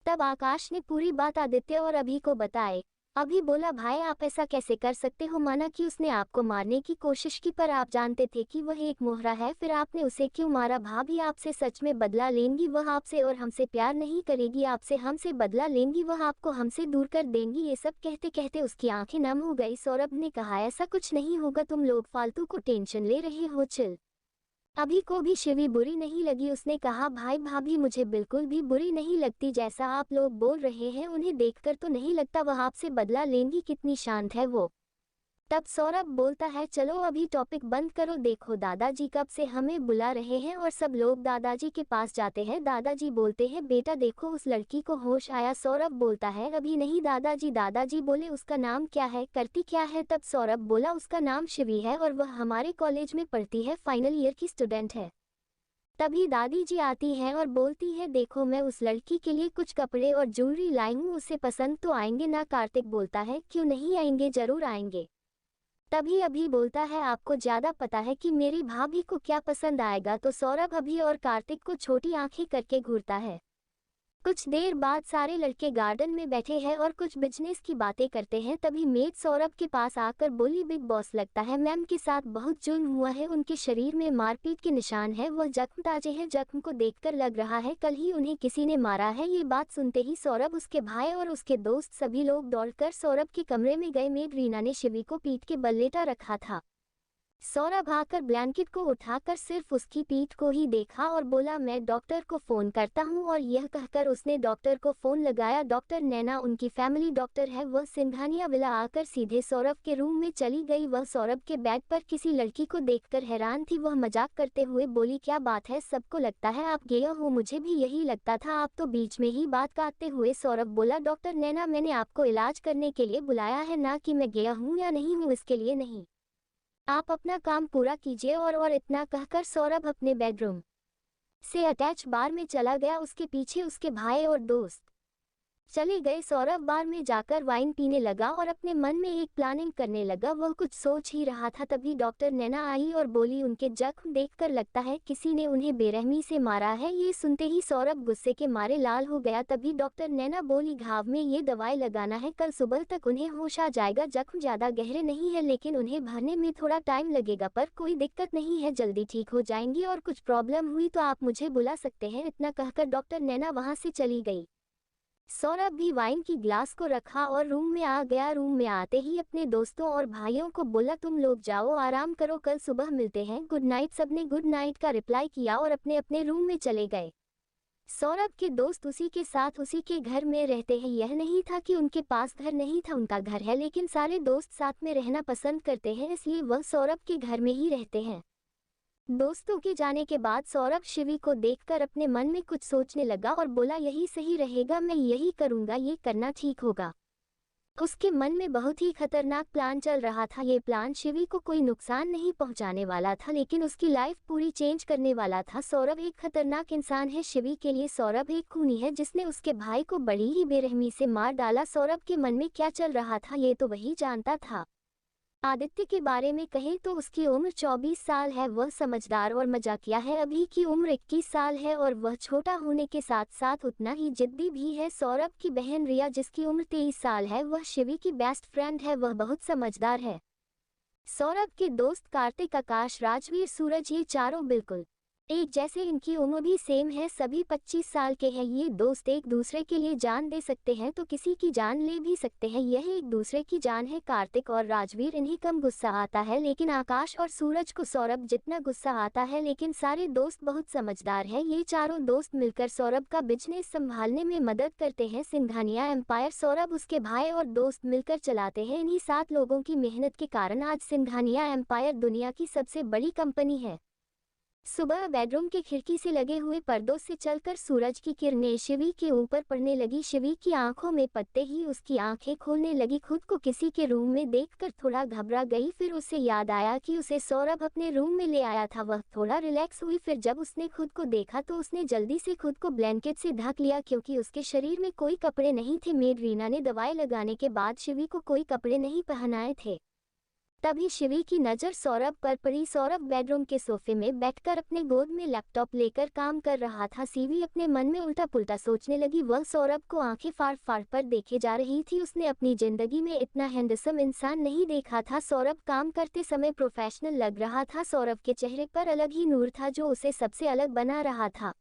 तब आकाश ने पूरी बात आदित्य और अभी को बताई। अभी बोला, भाई आप ऐसा कैसे कर सकते हो? माना कि उसने आपको मारने की कोशिश की, पर आप जानते थे कि वह एक मोहरा है, फिर आपने उसे क्यों मारा? भाभी आपसे सच में बदला लेंगी? वह आपसे और हमसे प्यार नहीं करेगी, आपसे हमसे बदला लेंगी, वह आपको हमसे दूर कर देंगी। ये सब कहते कहते उसकी आंखें नम हो गई। सौरभ ने कहा, ऐसा कुछ नहीं होगा, तुम लोग फालतू को टेंशन ले रहे हो, चिल। अभी को भी शिवी बुरी नहीं लगी। उसने कहा, भाई भाभी मुझे बिल्कुल भी बुरी नहीं लगती, जैसा आप लोग बोल रहे हैं उन्हें देखकर तो नहीं लगता वह आपसे बदला लेंगी, कितनी शांत है वो। तब सौरभ बोलता है, चलो अभी टॉपिक बंद करो, देखो दादाजी कब से हमें बुला रहे हैं। और सब लोग दादाजी के पास जाते हैं। दादाजी बोलते हैं, बेटा देखो उस लड़की को होश आया। सौरभ बोलता है, अभी नहीं दादाजी। दादाजी बोले, उसका नाम क्या है, करती क्या है? तब सौरभ बोला, उसका नाम शिवी है और वह हमारे कॉलेज में पढ़ती है, फाइनल ईयर की स्टूडेंट है। तभी दादी जी आती हैं और बोलती है, देखो मैं उस लड़की के लिए कुछ कपड़े और ज्वेलरी लाई हूँ, उसे पसंद तो आएंगे ना? कार्तिक बोलता है, क्यों नहीं आएंगे, जरूर आएंगे। तभी अभी बोलता है, आपको ज्यादा पता है कि मेरी भाभी को क्या पसंद आएगा? तो सौरभ अभी और कार्तिक को छोटी आंखें करके घूरता है। कुछ देर बाद सारे लड़के गार्डन में बैठे हैं और कुछ बिजनेस की बातें करते हैं। तभी मेड सौरभ के पास आकर बोली, बिग बॉस, लगता है मैम के साथ बहुत जुल्म हुआ है, उनके शरीर में मारपीट के निशान है, वह जख्म ताजे हैं, जख्म को देखकर लग रहा है कल ही उन्हें किसी ने मारा है। ये बात सुनते ही सौरभ, उसके भाई और उसके दोस्त सभी लोग दौड़कर सौरभ के कमरे में गए। मेड रीना ने शिवी को पीठ के बल लेटा रखा था। सौरभ आकर ब्लैंकेट को उठाकर सिर्फ उसकी पीठ को ही देखा और बोला, मैं डॉक्टर को फोन करता हूँ। और यह कहकर उसने डॉक्टर को फोन लगाया। डॉक्टर नैना उनकी फैमिली डॉक्टर है। वह सिंघानिया विला आकर सीधे सौरभ के रूम में चली गई। वह सौरभ के बेड पर किसी लड़की को देखकर हैरान थी। वह मजाक करते हुए बोली, क्या बात है, सबको लगता है आप गया हो, मुझे भी यही लगता था। आप तो बीच में ही बात काटते हुए सौरभ बोला, डॉक्टर नैना, मैंने आपको इलाज करने के लिए बुलाया है, ना कि मैं गया हूँ या नहीं हूँ इसके लिए नहीं। आप अपना काम पूरा कीजिए। और इतना कहकर सौरभ अपने बेडरूम से अटैच बार में चला गया, उसके पीछे उसके भाई और दोस्त। चले गए। सौरभ बार में जाकर वाइन पीने लगा और अपने मन में एक प्लानिंग करने लगा। वह कुछ सोच ही रहा था, तभी डॉक्टर नैना आई और बोली, उनके जख्म देखकर लगता है किसी ने उन्हें बेरहमी से मारा है। ये सुनते ही सौरभ गुस्से के मारे लाल हो गया। तभी डॉक्टर नैना बोली, घाव में ये दवाई लगाना है, कल सुबह तक उन्हें होश आ जाएगा। जख्म ज्यादा गहरे नहीं है, लेकिन उन्हें भरने में थोड़ा टाइम लगेगा, पर कोई दिक्कत नहीं है, जल्दी ठीक हो जाएंगी। और कुछ प्रॉब्लम हुई तो आप मुझे बुला सकते हैं। इतना कहकर डॉक्टर नैना वहां से चली गई। सौरभ भी वाइन की ग्लास को रखा और रूम में आ गया। रूम में आते ही अपने दोस्तों और भाइयों को बोला, तुम लोग जाओ आराम करो, कल सुबह मिलते हैं, गुड नाइट। सबने गुड नाइट का रिप्लाई किया और अपने अपने रूम में चले गए। सौरभ के दोस्त उसी के साथ उसी के घर में रहते हैं। यह नहीं था कि उनके पास घर नहीं था, उनका घर है, लेकिन सारे दोस्त साथ में रहना पसंद करते हैं, इसलिए वह सौरभ के घर में ही रहते हैं। दोस्तों के जाने के बाद सौरभ शिवी को देखकर अपने मन में कुछ सोचने लगा और बोला, यही सही रहेगा, मैं यही करूंगा, ये करना ठीक होगा। उसके मन में बहुत ही खतरनाक प्लान चल रहा था। ये प्लान शिवी को कोई नुकसान नहीं पहुंचाने वाला था, लेकिन उसकी लाइफ पूरी चेंज करने वाला था। सौरभ एक खतरनाक इंसान है शिवी के लिए। सौरभ एक खूनी है जिसने उसके भाई को बड़ी ही बेरहमी से मार डाला। सौरभ के मन में क्या चल रहा था ये तो वही जानता था। आदित्य के बारे में कहें तो उसकी उम्र 24 साल है। वह समझदार और मजाकिया है। अभी की उम्र 21 साल है और वह छोटा होने के साथ साथ उतना ही जिद्दी भी है। सौरभ की बहन रिया जिसकी उम्र 23 साल है, वह शिवी की बेस्ट फ्रेंड है। वह बहुत समझदार है। सौरभ के दोस्त कार्तिक, आकाश, राजवीर, सूरज, ये चारों बिल्कुल एक जैसे। इनकी उम्र भी सेम है, सभी 25 साल के हैं। ये दोस्त एक दूसरे के लिए जान दे सकते हैं तो किसी की जान ले भी सकते हैं। यह एक दूसरे की जान है। कार्तिक और राजवीर, इन्हें कम गुस्सा आता है, लेकिन आकाश और सूरज को सौरभ जितना गुस्सा आता है। लेकिन सारे दोस्त बहुत समझदार है। ये चारों दोस्त मिलकर सौरभ का बिजनेस संभालने में मदद करते हैं। सिंघानिया एम्पायर सौरभ, उसके भाई और दोस्त मिलकर चलाते हैं। इन्हीं 7 लोगों की मेहनत के कारण आज सिंघानिया एम्पायर दुनिया की सबसे बड़ी कंपनी है। सुबह बेडरूम के खिड़की से लगे हुए पर्दों से चलकर सूरज की किरणें शिवी के ऊपर पड़ने लगी। शिवी की आंखों में पड़ते ही उसकी आंखें खोलने लगी। खुद को किसी के रूम में देखकर थोड़ा घबरा गई। फिर उसे याद आया कि उसे सौरभ अपने रूम में ले आया था। वह थोड़ा रिलैक्स हुई। फिर जब उसने खुद को देखा तो उसने जल्दी से खुद को ब्लैंकेट से ढक लिया, क्योंकि उसके शरीर में कोई कपड़े नहीं थे। मेड रीना ने दवाई लगाने के बाद शिवी को कोई कपड़े नहीं पहनाए थे। तभी शिवी की नज़र सौरभ पर पड़ी। सौरभ बेडरूम के सोफे में बैठकर अपने गोद में लैपटॉप लेकर काम कर रहा था। शिवी अपने मन में उल्टा पुल्टा सोचने लगी। वह सौरभ को आंखें फाड़ फाड़ पर देखे जा रही थी। उसने अपनी जिंदगी में इतना हैंडसम इंसान नहीं देखा था। सौरभ काम करते समय प्रोफेशनल लग रहा था। सौरभ के चेहरे पर अलग ही नूर था जो उसे सबसे अलग बना रहा था।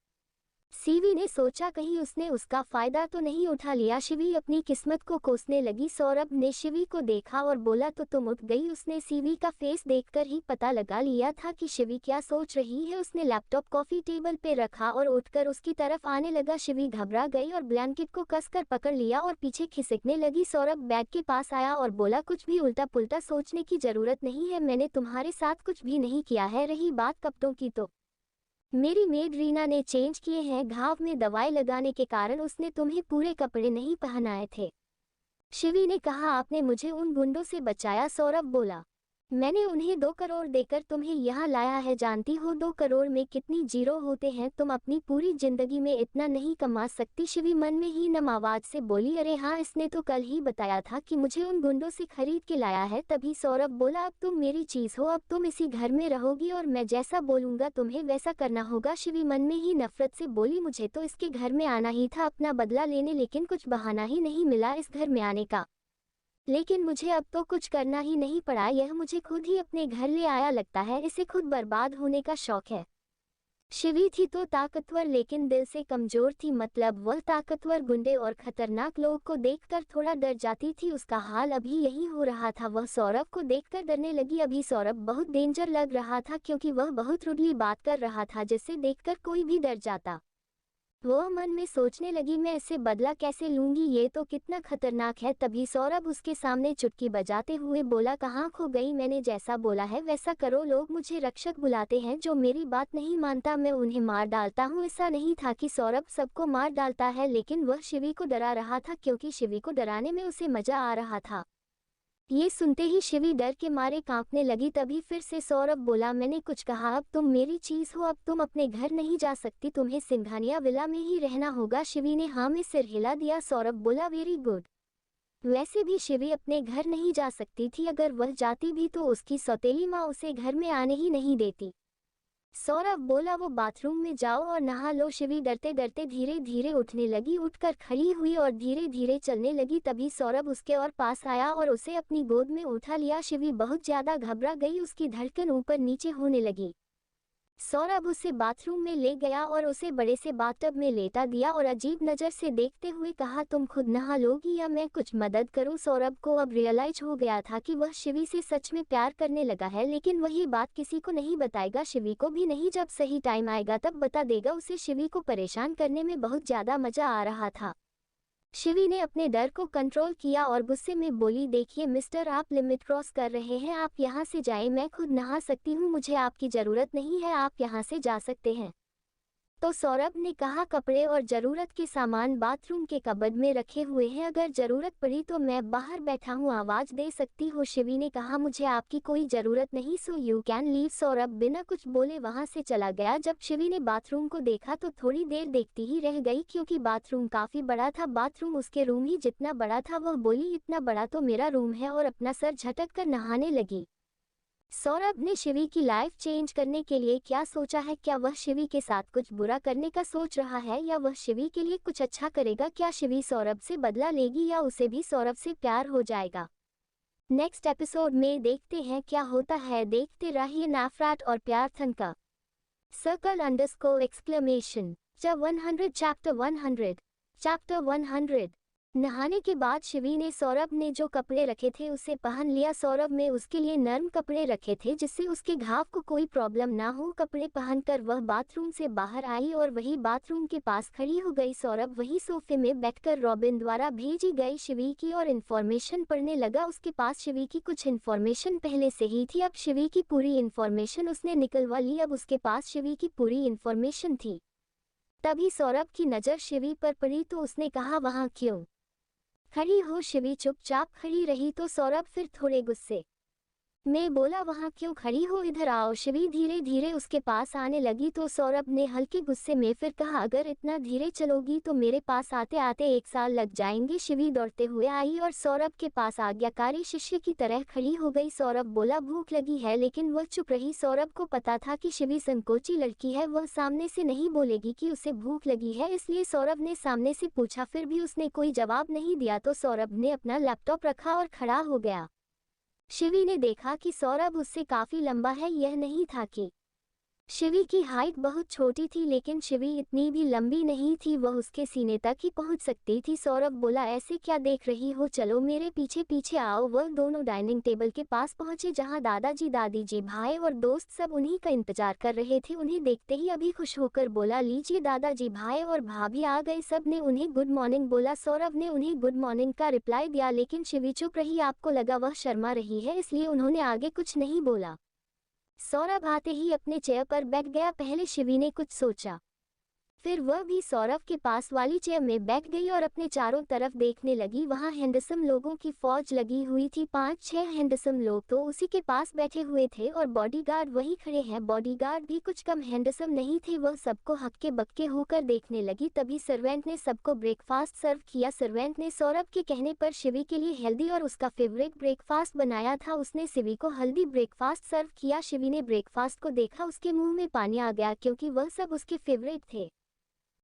शिवी ने सोचा कहीं उसने उसका फायदा तो नहीं उठा लिया। शिवी अपनी किस्मत को कोसने लगी। सौरभ ने शिवी को देखा और बोला, तो तुम उठ गई। उसने शिवी का फेस देखकर ही पता लगा लिया था कि शिवी क्या सोच रही है। उसने लैपटॉप कॉफी टेबल पे रखा और उठकर उसकी तरफ आने लगा। शिवी घबरा गई और ब्लैंकेट को कसकर पकड़ लिया और पीछे खिसकने लगी। सौरभ बेड के पास आया और बोला, कुछ भी उल्टा पुल्टा सोचने की जरूरत नहीं है, मैंने तुम्हारे साथ कुछ भी नहीं किया है। रही बात कपड़ों की तो मेरी मेड रीना ने चेंज किए हैं। घाव में दवाई लगाने के कारण उसने तुम्हें पूरे कपड़े नहीं पहनाए थे। शिवी ने कहा, आपने मुझे उन गुंडों से बचाया। सौरभ बोला, मैंने उन्हें 2 करोड़ देकर तुम्हें यहाँ लाया है। जानती हो 2 करोड़ में कितनी जीरो होते हैं? तुम अपनी पूरी जिंदगी में इतना नहीं कमा सकती। शिवी मन में ही नम आवाज से बोली, अरे हाँ, इसने तो कल ही बताया था कि मुझे उन गुंडों से खरीद के लाया है। तभी सौरभ बोला, अब तुम मेरी चीज हो, अब तुम इसी घर में रहोगी और मैं जैसा बोलूंगा तुम्हें वैसा करना होगा। शिवी मन में ही नफरत से बोली, मुझे तो इसके घर में आना ही था अपना बदला लेने, लेकिन कुछ बहाना ही नहीं मिला इस घर में आने का। लेकिन मुझे अब तो कुछ करना ही नहीं पड़ा, यह मुझे खुद ही अपने घर ले आया। लगता है इसे खुद बर्बाद होने का शौक है। शिवी थी तो ताकतवर, लेकिन दिल से कमजोर थी। मतलब वह ताकतवर गुंडे और खतरनाक लोग को देखकर थोड़ा डर जाती थी। उसका हाल अभी यही हो रहा था। वह सौरभ को देखकर डरने लगी। अभी सौरभ बहुत डेंजर लग रहा था, क्योंकि वह बहुत रुडली बात कर रहा था जिसे देखकर कोई भी डर जाता। वह मन में सोचने लगी, मैं इससे बदला कैसे लूंगी, ये तो कितना खतरनाक है। तभी सौरभ उसके सामने चुटकी बजाते हुए बोला, कहाँ खो गई? मैंने जैसा बोला है वैसा करो। लोग मुझे रक्षक बुलाते हैं, जो मेरी बात नहीं मानता मैं उन्हें मार डालता हूँ। ऐसा नहीं था कि सौरभ सबको मार डालता है, लेकिन वह शिवी को डरा रहा था, क्योंकि शिवी को डराने में उसे मजा आ रहा था। ये सुनते ही शिवी डर के मारे कांपने लगी। तभी फिर से सौरभ बोला, मैंने कुछ कहा? अब तुम मेरी चीज हो, अब तुम अपने घर नहीं जा सकती, तुम्हें सिंघानिया विला में ही रहना होगा। शिवी ने हाँ में सिर हिला दिया। सौरभ बोला, वेरी गुड। वैसे भी शिवी अपने घर नहीं जा सकती थी, अगर वह जाती भी तो उसकी सौतेली माँ उसे घर में आने ही नहीं देती। सौरभ बोला, वो बाथरूम में जाओ और नहा लो। शिवी डरते डरते धीरे धीरे उठने लगी, उठकर खड़ी हुई और धीरे धीरे चलने लगी। तभी सौरभ उसके और पास आया और उसे अपनी गोद में उठा लिया। शिवी बहुत ज्यादा घबरा गई, उसकी धड़कन ऊपर नीचे होने लगी। सौरभ उसे बाथरूम में ले गया और उसे बड़े से बाथटब में लेटा दिया और अजीब नज़र से देखते हुए कहा, तुम खुद नहा लोगी या मैं कुछ मदद करूं? सौरभ को अब रियलाइज हो गया था कि वह शिवी से सच में प्यार करने लगा है, लेकिन वह ये बात किसी को नहीं बताएगा, शिवी को भी नहीं। जब सही टाइम आएगा तब बता देगा। उसे शिवी को परेशान करने में बहुत ज़्यादा मजा आ रहा था। शिवी ने अपने डर को कंट्रोल किया और गुस्से में बोली, देखिए मिस्टर, आप लिमिट क्रॉस कर रहे हैं, आप यहाँ से जाएं, मैं खुद नहा सकती हूँ, मुझे आपकी ज़रूरत नहीं है, आप यहाँ से जा सकते हैं। तो सौरभ ने कहा, कपड़े और ज़रूरत के सामान बाथरूम के कबर्ड में रखे हुए हैं, अगर ज़रूरत पड़ी तो मैं बाहर बैठा हूँ, आवाज़ दे सकती हो। शिवी ने कहा, मुझे आपकी कोई ज़रूरत नहीं, so you can leave. Saurabh बिना कुछ बोले वहाँ से चला गया। जब शिवी ने बाथरूम को देखा तो थोड़ी देर देखती ही रह गई, क्योंकि बाथरूम काफ़ी बड़ा था। बाथरूम उसके रूम ही जितना बड़ा था। वह बोली, इतना बड़ा तो मेरा रूम है, और अपना सर झटक कर नहाने लगी। सौरभ ने शिवी की लाइफ चेंज करने के लिए क्या सोचा है? क्या वह शिवी के साथ कुछ बुरा करने का सोच रहा है, या वह शिवी के लिए कुछ अच्छा करेगा? क्या शिवी सौरभ से बदला लेगी, या उसे भी सौरभ से प्यार हो जाएगा? नेक्स्ट एपिसोड में देखते हैं क्या होता है। देखते रहिए नाफराट और प्यारथन का सर्कल अंडरस्कोर एक्सक्लेमेशन। चैप्टर 100 नहाने के बाद शिवी ने सौरभ ने जो कपड़े रखे थे उसे पहन लिया। सौरभ ने उसके लिए नर्म कपड़े रखे थे जिससे उसके घाव को कोई प्रॉब्लम ना हो। कपड़े पहनकर वह बाथरूम से बाहर आई और वही बाथरूम के पास खड़ी हो गई। सौरभ वही सोफे में बैठकर रॉबिन द्वारा भेजी गई शिवी की और इन्फॉर्मेशन पढ़ने लगा। उसके पास शिवी की कुछ इन्फॉर्मेशन पहले से ही थी, अब शिवी की पूरी इन्फॉर्मेशन उसने निकलवा ली। अब उसके पास शिवी की पूरी इन्फॉर्मेशन थी। तभी सौरभ की नज़र शिवी पर पड़ी तो उसने कहा, वहाँ क्यों खड़ी हो? शिवी चुपचाप खड़ी रही तो सौरभ फिर थोड़े गुस्से में बोला, वहाँ क्यों खड़ी हो, इधर आओ। शिवी धीरे धीरे उसके पास आने लगी तो सौरभ ने हल्के गुस्से में फिर कहा, अगर इतना धीरे चलोगी तो मेरे पास आते आते 1 साल लग जाएंगे। शिवी दौड़ते हुए आई और सौरभ के पास आज्ञाकारी शिष्य की तरह खड़ी हो गई। सौरभ बोला, भूख लगी है, लेकिन वह चुप रही। सौरभ को पता था कि शिवी संकोची लड़की है, वह सामने से नहीं बोलेगी कि उसे भूख लगी है, इसलिए सौरभ ने सामने से पूछा, फिर भी उसने कोई जवाब नहीं दिया तो सौरभ ने अपना लैपटॉप रखा और खड़ा हो गया। शिवी ने देखा कि सौरभ उससे काफी लंबा है। यह नहीं था कि शिवी की हाइट बहुत छोटी थी, लेकिन शिवी इतनी भी लंबी नहीं थी, वह उसके सीने तक ही पहुंच सकती थी। सौरभ बोला, ऐसे क्या देख रही हो, चलो मेरे पीछे पीछे आओ। वह दोनों डाइनिंग टेबल के पास पहुंचे जहां दादाजी, दादी जी, भाई और दोस्त सब उन्हीं का इंतजार कर रहे थे। उन्हें देखते ही अभी खुश होकर बोला, लीजिए दादाजी, भाई और भाभी आ गए। सब ने उन्हें गुड मॉर्निंग बोला। सौरभ ने उन्हें गुड मॉर्निंग का रिप्लाई दिया, लेकिन शिवी चुप रही। आपको लगा वह शर्मा रही है, इसलिए उन्होंने आगे कुछ नहीं बोला। सौरभ आते ही अपने चेयर पर बैठ गया। पहले शिवी ने कुछ सोचा, फिर वह भी सौरभ के पास वाली चेयर में बैठ गई और अपने चारों तरफ देखने लगी। वहां हैंडसम लोगों की फौज लगी हुई थी, 5-6 हैंडसम लोग तो उसी के पास बैठे हुए थे और बॉडीगार्ड वही खड़े हैं। बॉडीगार्ड भी कुछ कम हैंडसम नहीं थे। वह सबको हक्के बक्के होकर देखने लगी। तभी सर्वेंट ने सबको ब्रेकफास्ट सर्व किया। सर्वेंट ने सौरभ के कहने पर शिवी के लिए हेल्दी और उसका फेवरेट ब्रेकफास्ट बनाया था। उसने शिवी को हेल्दी ब्रेकफास्ट सर्व किया। शिवी ने ब्रेकफास्ट को देखा, उसके मुंह में पानी आ गया, क्योंकि वह सब उसके फेवरेट थे।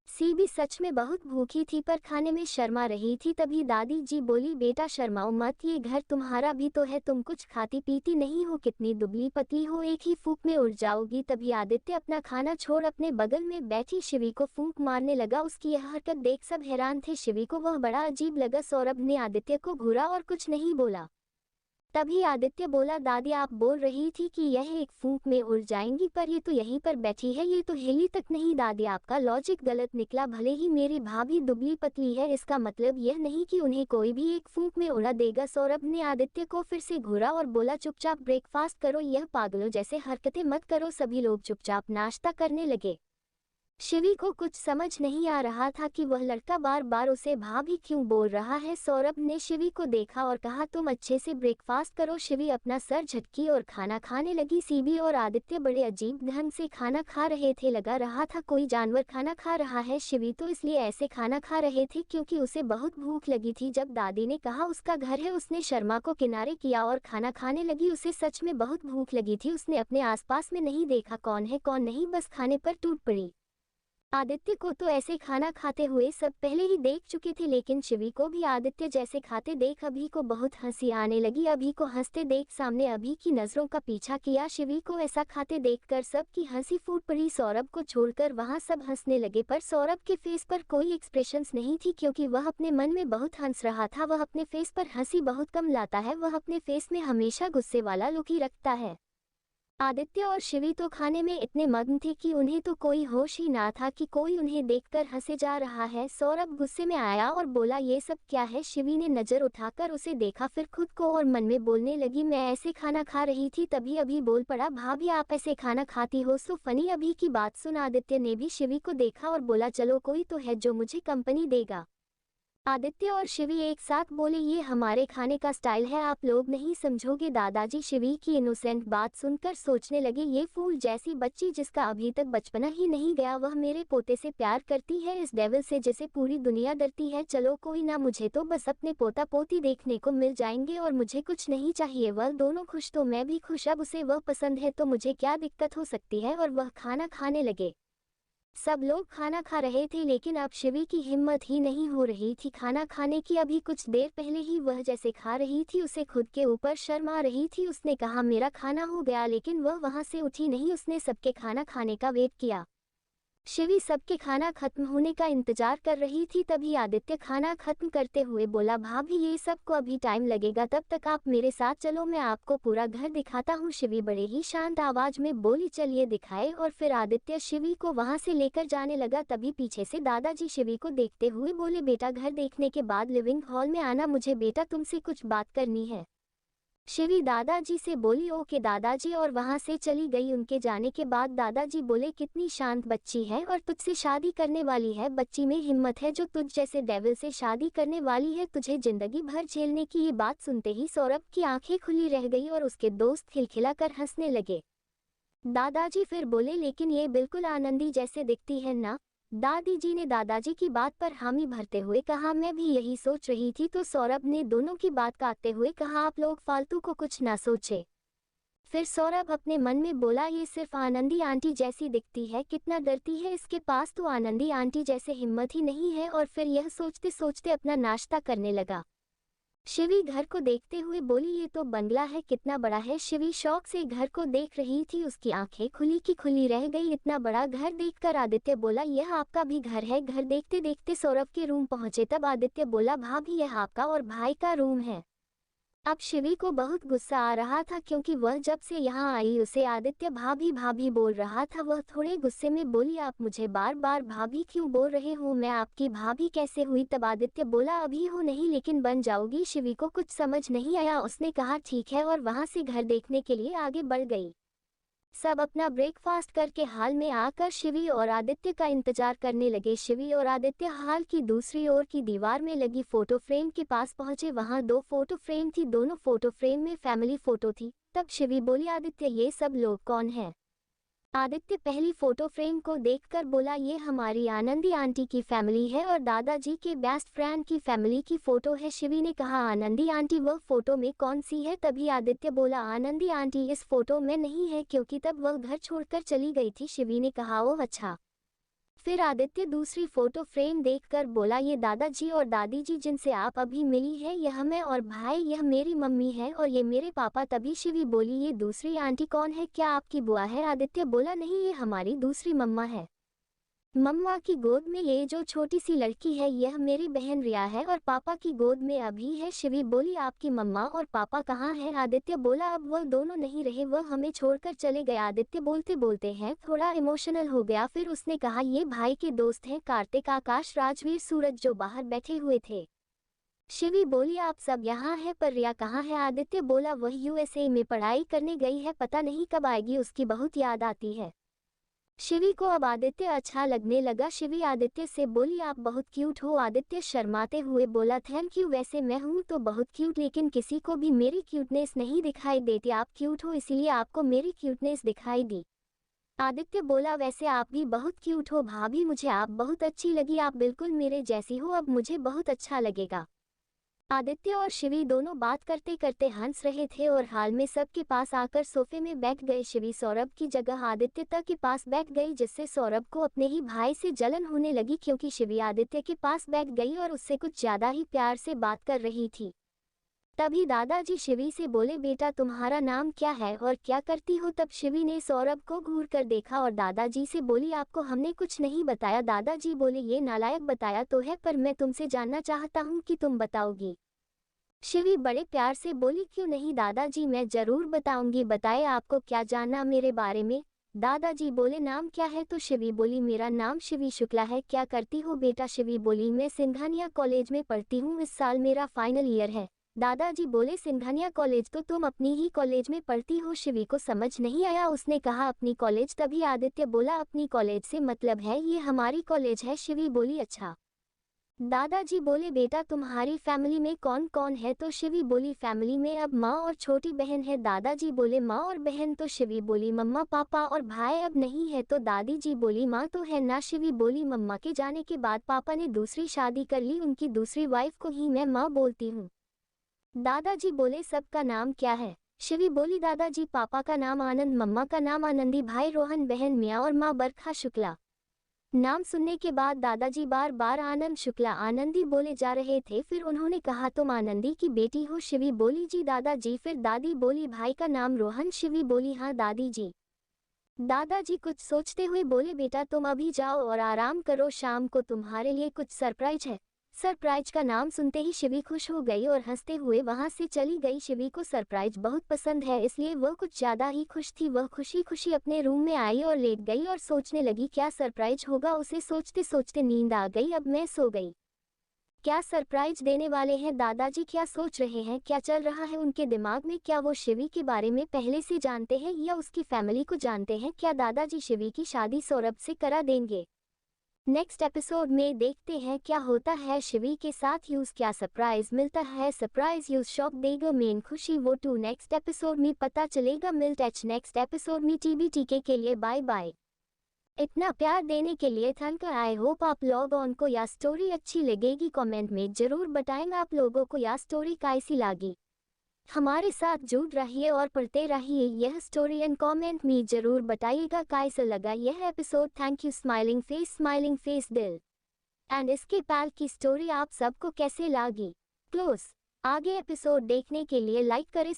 सीबी सच में बहुत भूखी थी पर खाने में शर्मा रही थी। तभी दादी जी बोली, बेटा शर्माओ मत, ये घर तुम्हारा भी तो है, तुम कुछ खाती पीती नहीं हो, कितनी दुबली पतली हो, एक ही फूंक में उड़ जाओगी। तभी आदित्य अपना खाना छोड़ अपने बगल में बैठी शिवी को फूंक मारने लगा। उसकी यह हरकत देख सब हैरान थे। शिवी को वह बड़ा अजीब लगा। सौरभ ने आदित्य को घूरा और कुछ नहीं बोला। तभी आदित्य बोला, दादी आप बोल रही थी कि यह एक फूंक में उड़ जाएंगी, पर ये तो यहीं पर बैठी है, ये तो हिली तक नहीं। दादी आपका लॉजिक गलत निकला, भले ही मेरी भाभी दुबली पतली है, इसका मतलब यह नहीं कि उन्हें कोई भी एक फूंक में उड़ा देगा। सौरभ ने आदित्य को फिर से घूरा और बोला, चुपचाप ब्रेकफास्ट करो, यह पागलों जैसे हरकतें मत करो। सभी लोग चुपचाप नाश्ता करने लगे। शिवी को कुछ समझ नहीं आ रहा था कि वह लड़का बार बार उसे भाभी क्यों बोल रहा है। सौरभ ने शिवी को देखा और कहा, तुम अच्छे से ब्रेकफास्ट करो। शिवी अपना सर झटकी और खाना खाने लगी। सीबी और आदित्य बड़े अजीब ढंग से खाना खा रहे थे। लगा रहा था कोई जानवर खाना खा रहा है। शिवी तो इसलिए ऐसे खाना खा रहे थे क्योंकि उसे बहुत भूख लगी थी। जब दादी ने कहा उसका घर है, उसने शर्मा को किनारे किया और खाना खाने लगी। उसे सच में बहुत भूख लगी थी। उसने अपने आसपास में नहीं देखा कौन है कौन नहीं, बस खाने पर टूट पड़ी। आदित्य को तो ऐसे खाना खाते हुए सब पहले ही देख चुके थे, लेकिन शिवी को भी आदित्य जैसे खाते देख अभी को बहुत हंसी आने लगी। अभी को हंसते देख सामने अभी की नजरों का पीछा किया। शिवी को ऐसा खाते देखकर सबकी हंसी फूट पड़ी। सौरभ को छोड़कर वहां सब हंसने लगे, पर सौरभ के फेस पर कोई एक्सप्रेशंस नहीं थी क्योंकि वह अपने मन में बहुत हंस रहा था। वह अपने फेस पर हंसी बहुत कम लाता है। वह अपने फेस में हमेशा गुस्से वाला लुक ही रखता है। आदित्य और शिवी तो खाने में इतने मग्न थे कि उन्हें तो कोई होश ही ना था कि कोई उन्हें देखकर हंसे जा रहा है। सौरभ गुस्से में आया और बोला, ये सब क्या है। शिवी ने नजर उठाकर उसे देखा, फिर खुद को और मन में बोलने लगी, मैं ऐसे खाना खा रही थी तभी अभी बोल पड़ा, भाभी आप ऐसे खाना खाती हो सो फनी। अभी की बात सुन आदित्य ने भी शिवी को देखा और बोला, चलो कोई तो है जो मुझे कंपनी देगा। आदित्य और शिवी एक साथ बोले, ये हमारे खाने का स्टाइल है, आप लोग नहीं समझोगे। दादाजी शिवी की इनोसेंट बात सुनकर सोचने लगे, ये फूल जैसी बच्ची जिसका अभी तक बचपना ही नहीं गया, वह मेरे पोते से प्यार करती है, इस डेविल से जिसे पूरी दुनिया डरती है। चलो कोई ना, मुझे तो बस अपने पोता पोती देखने को मिल जाएंगे और मुझे कुछ नहीं चाहिए। वह दोनों खुश तो मैं भी खुश। अब उसे वह पसंद है तो मुझे क्या दिक्कत हो सकती है। और वह खाना खाने लगे। सब लोग खाना खा रहे थे लेकिन अब शिवी की हिम्मत ही नहीं हो रही थी खाना खाने की। अभी कुछ देर पहले ही वह जैसे खा रही थी उसे खुद के ऊपर शर्म आ रही थी। उसने कहा, मेरा खाना हो गया, लेकिन वह वहां से उठी नहीं। उसने सबके खाना खाने का वेट किया। शिवी सबके खाना खत्म होने का इंतजार कर रही थी। तभी आदित्य खाना खत्म करते हुए बोला, भाभी ये सबको अभी टाइम लगेगा, तब तक आप मेरे साथ चलो, मैं आपको पूरा घर दिखाता हूँ। शिवी बड़े ही शांत आवाज में बोली, चलिए दिखाए। और फिर आदित्य शिवी को वहां से लेकर जाने लगा। तभी पीछे से दादाजी शिवी को देखते हुए बोले, बेटा घर देखने के बाद लिविंग हॉल में आना, मुझे बेटा तुमसे कुछ बात करनी है। शिवी दादाजी से बोली, ओके दादाजी, और वहां से चली गई। उनके जाने के बाद दादाजी बोले, कितनी शांत बच्ची है और तुझसे शादी करने वाली है। बच्ची में हिम्मत है जो तुझ जैसे डेविल से शादी करने वाली है, तुझे जिंदगी भर झेलने की। ये बात सुनते ही सौरभ की आंखें खुली रह गई और उसके दोस्त खिलखिलाकर हंसने लगे। दादाजी फिर बोले, लेकिन ये बिल्कुल आनंदी जैसे दिखती है ना। दादी जी ने दादाजी की बात पर हामी भरते हुए कहा, मैं भी यही सोच रही थी। तो सौरभ ने दोनों की बात काटते हुए कहा, आप लोग फालतू को कुछ ना सोचे। फिर सौरभ अपने मन में बोला, ये सिर्फ आनंदी आंटी जैसी दिखती है, कितना डरती है, इसके पास तो आनंदी आंटी जैसे हिम्मत ही नहीं है। और फिर यह सोचते सोचते अपना नाश्ता करने लगा। शिवी घर को देखते हुए बोली, ये तो बंगला है, कितना बड़ा है। शिवी शौक से घर को देख रही थी, उसकी आंखें खुली की खुली रह गई। इतना बड़ा घर देखकर आदित्य बोला, यह आपका भी घर है। घर देखते देखते सौरभ के रूम पहुंचे। तब आदित्य बोला, भाभी यह आपका और भाई का रूम है। अब शिवी को बहुत गुस्सा आ रहा था क्योंकि वह जब से यहाँ आई उसे आदित्य भाभी भाभी बोल रहा था। वह थोड़े गुस्से में बोली, आप मुझे बार बार भाभी क्यों बोल रहे हो, मैं आपकी भाभी कैसे हुई। तब आदित्य बोला, अभी हो नहीं लेकिन बन जाओगी। शिवी को कुछ समझ नहीं आया, उसने कहा ठीक है और वहां से घर देखने के लिए आगे बढ़ गई। सब अपना ब्रेकफास्ट करके हाल में आकर शिवी और आदित्य का इंतजार करने लगे। शिवी और आदित्य हाल की दूसरी ओर की दीवार में लगी फोटो फ्रेम के पास पहुंचे। वहां दो फोटो फ्रेम थी, दोनों फोटो फ्रेम में फैमिली फोटो थी। तब शिवी बोली, आदित्य ये सब लोग कौन हैं। आदित्य पहली फोटो फ्रेम को देखकर बोला, ये हमारी आनंदी आंटी की फैमिली है और दादाजी के बेस्ट फ्रेंड की फैमिली की फोटो है। शिवी ने कहा, आनंदी आंटी वह फोटो में कौन सी है। तभी आदित्य बोला, आनंदी आंटी इस फोटो में नहीं है क्योंकि तब वह घर छोड़कर चली गई थी। शिवी ने कहा, ओह अच्छा। फिर आदित्य दूसरी फोटो फ्रेम देखकर बोला, ये दादाजी और दादी जी जिनसे आप अभी मिली है, यह मैं और भाई, यह मेरी मम्मी है और ये मेरे पापा। तभी शिवी बोली, ये दूसरी आंटी कौन है, क्या आपकी बुआ है। आदित्य बोला, नहीं ये हमारी दूसरी मम्मा है। मम्मा की गोद में ये जो छोटी सी लड़की है यह मेरी बहन रिया है और पापा की गोद में अभी है। शिवी बोली, आपकी मम्मा और पापा कहाँ हैं। आदित्य बोला, अब वह दोनों नहीं रहे, वह हमें छोड़कर चले गए। आदित्य बोलते बोलते हैं थोड़ा इमोशनल हो गया। फिर उसने कहा, ये भाई के दोस्त हैं, कार्तिक, आकाश, राजवीर, सूरज, जो बाहर बैठे हुए थे। शिवी बोली, आप सब यहाँ हैं पर रिया कहाँ है। आदित्य बोला, वह यूएसए में पढ़ाई करने गई है, पता नहीं कब आएगी, उसकी बहुत याद आती है। शिवी को अब आदित्य अच्छा लगने लगा। शिवी आदित्य से बोली, आप बहुत क्यूट हो। आदित्य शर्माते हुए बोला, थैंक यू, वैसे मैं हूँ तो बहुत क्यूट, लेकिन किसी को भी मेरी क्यूटनेस नहीं दिखाई देती। आप क्यूट हो इसलिए आपको मेरी क्यूटनेस दिखाई दी। आदित्य बोला, वैसे आप भी बहुत क्यूट हो भाभी, मुझे आप बहुत अच्छी लगी, आप बिल्कुल मेरे जैसी हो, अब मुझे बहुत अच्छा लगेगा। आदित्य और शिवी दोनों बात करते करते हंस रहे थे और हाल में सबके पास आकर सोफे में बैठ गए। शिवी सौरभ की जगह आदित्य तक के पास बैठ गई, जिससे सौरभ को अपने ही भाई से जलन होने लगी, क्योंकि शिवी आदित्य के पास बैठ गई और उससे कुछ ज्यादा ही प्यार से बात कर रही थी। तभी दादाजी शिवी से बोले, बेटा तुम्हारा नाम क्या है और क्या करती हो? तब शिवी ने सौरभ को घूर कर देखा और दादाजी से बोली, आपको हमने कुछ नहीं बताया। दादाजी बोले, ये नालायक बताया तो है, पर मैं तुमसे जानना चाहता हूँ कि तुम बताओगी। शिवी बड़े प्यार से बोली, क्यों नहीं दादाजी, मैं जरूर बताऊंगी, बताए आपको क्या जानना मेरे बारे में? दादाजी बोले, नाम क्या है? तो शिवी बोली, मेरा नाम शिवी शुक्ला है। क्या करती हो बेटा? शिवी बोली, मैं सिंघानिया कॉलेज में पढ़ती हूँ, इस साल मेरा फाइनल ईयर है। दादाजी बोले, सिंघानिया कॉलेज? तो तुम अपनी ही कॉलेज में पढ़ती हो? शिवी को समझ नहीं आया, उसने कहा अपनी कॉलेज। तभी आदित्य बोला, अपनी कॉलेज से मतलब है ये हमारी कॉलेज है। शिवी बोली, अच्छा। दादाजी बोले, बेटा तुम्हारी फैमिली में कौन कौन है? तो शिवी बोली, फैमिली में अब माँ और छोटी बहन है। दादाजी बोले, माँ और बहन? तो शिवी बोली, मम्मा पापा और भाई अब नहीं है। तो दादी जी बोली, माँ तो है ना? शिवी बोली, मम्मा के जाने के बाद पापा ने दूसरी शादी कर ली, उनकी दूसरी वाइफ को ही मैं माँ बोलती हूँ। दादाजी बोले, सबका नाम क्या है? शिवी बोली, दादाजी पापा का नाम आनंद, मम्मा का नाम आनंदी, भाई रोहन, बहन मिया और माँ बरखा शुक्ला। नाम सुनने के बाद दादाजी बार बार आनंद शुक्ला आनंदी बोले जा रहे थे। फिर उन्होंने कहा, तुम आनंदी की बेटी हो? शिवी बोली, जी दादाजी। फिर दादी बोली, भाई का नाम रोहन? शिवी बोली, हाँ दादी जी। दादाजी कुछ सोचते हुए बोले, बेटा तुम अभी जाओ और आराम करो, शाम को तुम्हारे लिए कुछ सरप्राइज है। सरप्राइज का नाम सुनते ही शिवी खुश हो गई और हंसते हुए वहां से चली गई। शिवी को सरप्राइज बहुत पसंद है, इसलिए वह कुछ ज्यादा ही खुश थी। वह खुशी खुशी अपने रूम में आई और लेट गई और सोचने लगी, क्या सरप्राइज होगा? उसे सोचते सोचते नींद आ गई। अब मैं सो गई। क्या सरप्राइज देने वाले हैं दादाजी? क्या सोच रहे हैं? क्या चल रहा है उनके दिमाग में? क्या वो शिवी के बारे में पहले से जानते हैं या उसकी फैमिली को जानते हैं? क्या दादाजी शिवी की शादी सौरभ से करा देंगे? नेक्स्ट एपिसोड में देखते हैं क्या होता है शिवी के साथ। यूज क्या सरप्राइज मिलता है? सरप्राइज यूज शॉक देगा मेन खुशी वो टू नेक्स्ट एपिसोड में पता चलेगा। मिलते हैं नेक्स्ट एपिसोड में। TBTK के लिए बाय बाय। इतना प्यार देने के लिए थैंक यू। आई होप आप लोगों को यह स्टोरी अच्छी लगेगी। कमेंट में जरूर बताएंगे आप लोगों को यह स्टोरी कैसी लगी। हमारे साथ जुड़ रहिए और पढ़ते रहिए यह स्टोरी एंड कमेंट में जरूर बताइएगा कैसा लगा यह episode. Thank you. Smiling face दिल एंड इसके पैल की स्टोरी आप सबको कैसे लगी? क्लोज आगे एपिसोड देखने के लिए लाइक करें।